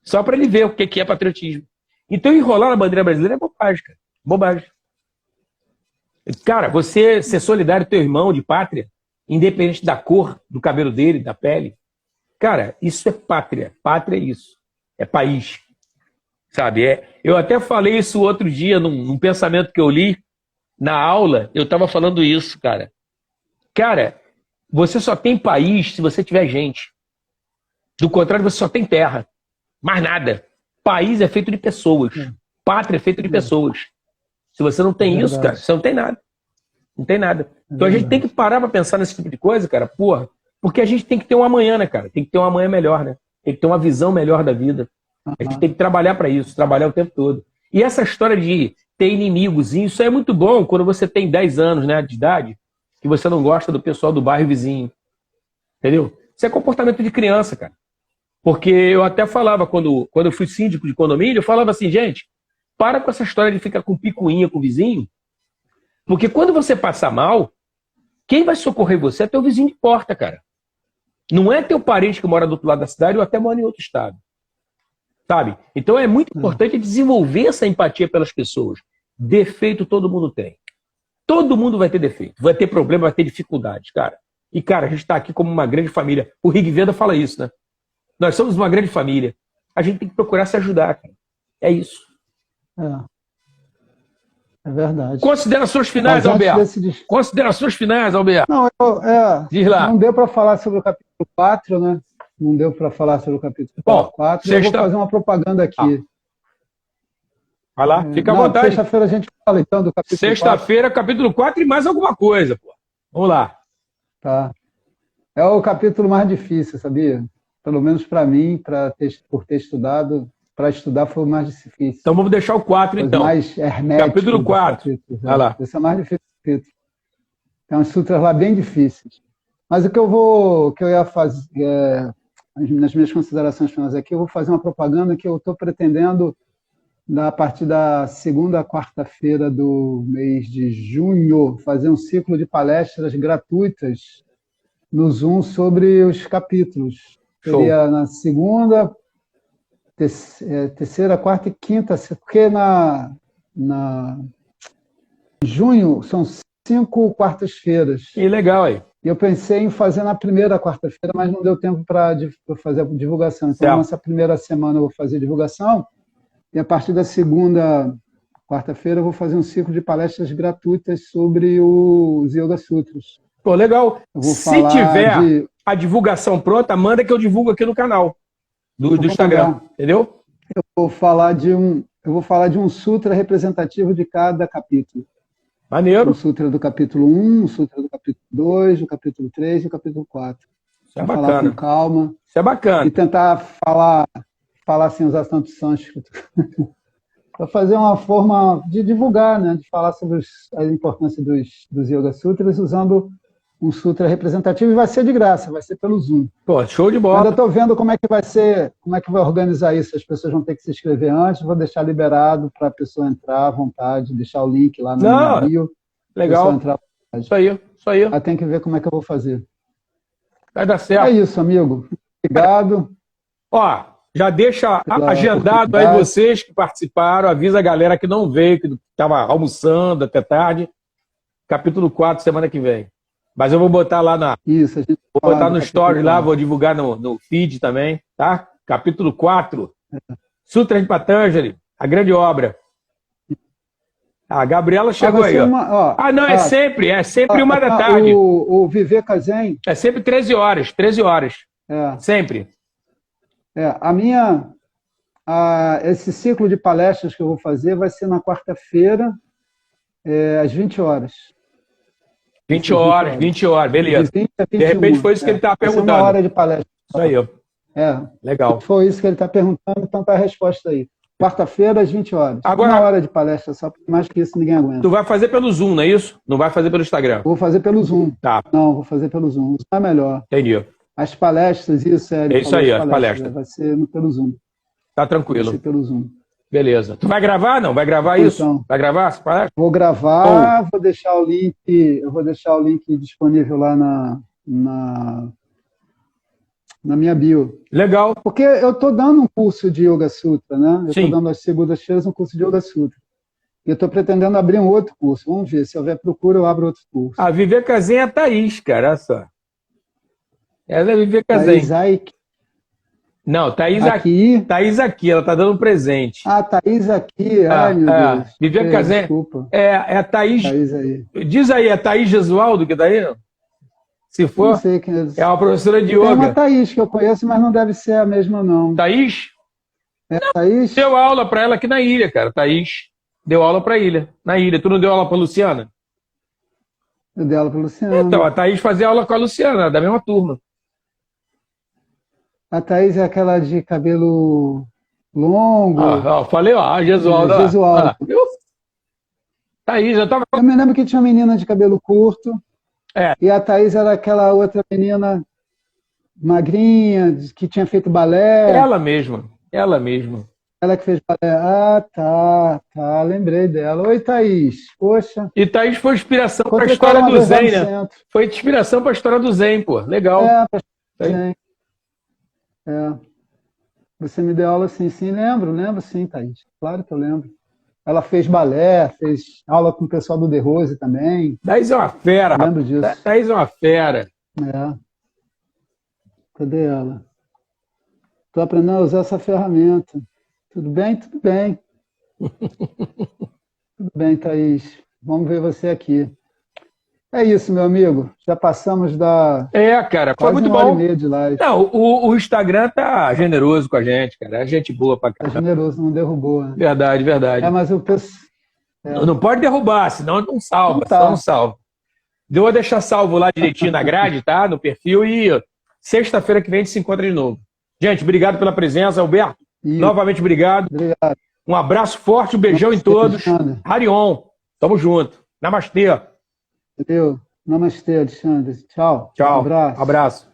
Só para ele ver o que é patriotismo. Então, enrolar na bandeira brasileira é bobagem, cara. Bobagem. Cara, você ser solidário com teu irmão de pátria, independente da cor, do cabelo dele, da pele, cara, isso é pátria. Pátria é isso. É país. Sabe? Eu até falei isso outro dia num pensamento que eu li na aula. Eu estava falando isso, cara. Cara, você só tem país se você tiver gente. Do contrário, você só tem terra. Mais nada. País é feito de pessoas. Pátria é feito de pessoas. Se você não tem isso, cara, você não tem nada. Não tem nada. Então a gente tem que parar para pensar nesse tipo de coisa, cara, porra. Porque a gente tem que ter um amanhã, né, cara? Tem que ter um amanhã melhor, né? Tem que ter uma visão melhor da vida. A gente tem que trabalhar para isso, trabalhar o tempo todo. E essa história de ter inimigos, isso é muito bom quando você tem 10 anos, né, de idade, que você não gosta do pessoal do bairro vizinho. Entendeu? Isso é comportamento de criança, cara. Porque eu até falava, quando eu fui síndico de condomínio, eu falava assim, gente, para com essa história de ficar com picuinha com o vizinho, porque quando você passar mal, quem vai socorrer você é teu vizinho de porta, cara. Não é teu parente que mora do outro lado da cidade ou até mora em outro estado. Sabe? Então é muito importante desenvolver essa empatia pelas pessoas. Defeito todo mundo tem. Todo mundo vai ter defeito. Vai ter problema, vai ter dificuldade, cara. E, cara, a gente está aqui como uma grande família. O Rigveda fala isso, né? Nós somos uma grande família. A gente tem que procurar se ajudar, cara. É isso. É verdade. Considerações finais, Alberto. Considerações finais, Alberto. Não, diz lá. Não deu para falar sobre o capítulo 4, né? Não deu para falar sobre o capítulo 4. Eu vou fazer uma propaganda aqui. Vai lá, fica à vontade. Sexta-feira a gente fala, então, do capítulo 4. Sexta-feira, capítulo 4 e mais alguma coisa, pô. Vamos lá. Tá. É o capítulo mais difícil, sabia? Pelo menos para mim, por ter estudado, para estudar foi o mais difícil. Então vamos deixar o 4, então. Mais hermético. Capítulo 4. Vai lá. Esse é o mais difícil do capítulo. Tem umas sutras lá bem difíceis. Mas o que eu ia fazer, nas minhas considerações finais aqui, eu vou fazer uma propaganda que eu estou pretendendo, a partir da segunda quarta-feira do mês de junho, fazer um ciclo de palestras gratuitas no Zoom sobre os capítulos. Show. Seria na segunda, terceira, quarta e quinta, porque em junho são 5 quartas-feiras. Que legal aí. E eu pensei em fazer na primeira quarta-feira, mas não deu tempo para fazer a divulgação. Então, nessa primeira semana eu vou fazer a divulgação, e a partir da segunda quarta-feira eu vou fazer um ciclo de palestras gratuitas sobre os Yoga Sutras. Pô, legal. Se tiver a divulgação pronta, manda que eu divulgo aqui no canal do Instagram, entendeu? Eu vou falar de um sutra representativo de cada capítulo. Maneiro. O sutra do capítulo 1, o sutra do capítulo 2, o capítulo 3 e o capítulo 4. Isso é bacana. Falar com calma. Isso é bacana. E tentar falar sem usar tanto sânscrito. Para fazer uma forma de divulgar, né? De falar sobre a importância dos Yoga Sutras usando um sutra representativo, e vai ser de graça, vai ser pelo Zoom. Pô, show de bola. Ainda estou vendo como é que vai ser, como é que vai organizar isso. As pessoas vão ter que se inscrever antes, vou deixar liberado para a pessoa entrar à vontade, deixar o link lá no bio. Legal. Entrar à vontade. Isso aí. Aí tem que ver como é que eu vou fazer. Vai dar certo. É isso, amigo. Obrigado. Ó, já deixa agendado aí vocês que participaram, avisa a galera que não veio, que estava almoçando até tarde. Capítulo 4, semana que vem. Mas eu vou botar lá Isso, vou botar no story lá, vou divulgar no feed também, tá? Capítulo 4. Sutra de Patanjali, a grande obra. A Gabriela chegou aí, ó. Não, é sempre 1 da tarde. O Viveka Zen. É sempre 13 horas. Sempre. Esse ciclo de palestras que eu vou fazer vai ser na quarta-feira, às 20 horas. 20 horas, beleza. De 20 a 21, de repente foi isso que ele estava perguntando. 1 hora de palestra. Isso aí, ó. Legal. Foi isso que ele está perguntando, então tá a resposta aí. Quarta-feira, às 20 horas. Agora, 1 hora de palestra, só mais que isso ninguém aguenta. Tu vai fazer pelo Zoom, não é isso? Não vai fazer pelo Instagram? Vou fazer pelo Zoom. Tá. Não, vou fazer pelo Zoom. O Zoom é melhor. Entendi. As palestras, isso, É ele isso falou aí, as as palestras. Vai ser pelo Zoom. Tá Vai tranquilo. ser pelo Zoom. Beleza. Tu vai gravar, não? Vai gravar isso? Então, Vai gravar essa palestra? vou gravar, vou deixar o link, eu vou deixar o link disponível lá na minha bio. Legal. Porque eu estou dando um curso de Yoga Sutra, né? Eu Sim. estou dando às segundas-feiras um curso de Yoga Sutra. E eu estou pretendendo abrir um outro curso. Vamos ver, se houver procura, eu abro outro curso. A Viveca Zen é a Thaís, cara, olha só. Ela é a Viveca Zen. Thaís Aik. Não, Thaís Aqui. Thaís aqui, ela tá dando um presente. Ah, Thaís aqui. Ai, meu Deus. Viveca Zen. Desculpa. É a Thaís. Thaís aí. Diz aí, é Thaís Gesualdo que tá aí? Não? Se for, Não sei quem é. é uma professora de Tem uma yoga. Thaís que eu conheço, mas não deve ser a mesma, não. Thaís? É Thaís? Deu aula pra ela aqui na ilha, cara. Thaís deu aula pra ilha, na ilha. Tu não deu aula pra Luciana? Eu dei aula para Luciana. Então, a Thaís fazia aula com a Luciana, da mesma turma. A Thaís é aquela de cabelo longo. Falei, a Gesualdo. Gesualdo. Thaís, eu tava... Eu me lembro que tinha uma menina de cabelo curto. E a Thaís era aquela outra menina magrinha, que tinha feito balé. Ela mesma. Ela que fez balé. Ah, tá. Lembrei dela. Oi, Thaís. Poxa. E Thaís foi inspiração para a história do Zen, né? Foi inspiração para a história do Zen, pô. Legal. Pra Zen. Você me deu aula sim, lembro sim, Thaís. Claro que eu lembro. Ela fez balé, fez aula com o pessoal do The Rose também. Thaís é uma fera, eu lembro disso. Thaís é uma fera. Cadê ela? Estou aprendendo a usar essa ferramenta. Tudo bem? Tudo bem. Tudo bem, Thaís. Vamos ver você aqui. É isso, meu amigo. Já passamos da... cara, foi quase muito uma hora bom. e meia de live. Não, o Instagram tá generoso com a gente, cara. É gente boa pra cá. Tá generoso, não derrubou, né? Verdade. Mas o Não pode derrubar, senão não salva. Não tá. Senão não salva. Eu vou deixar salvo lá direitinho na grade, tá? No perfil. E sexta-feira que vem a gente se encontra de novo. Gente, obrigado pela presença, Alberto. Novamente, obrigado. Obrigado. Um abraço forte, um beijão em todos. Harion. Tamo junto. Namastê. Valeu. Namastê, Alexandre. Tchau. Tchau. Um abraço. Abraço.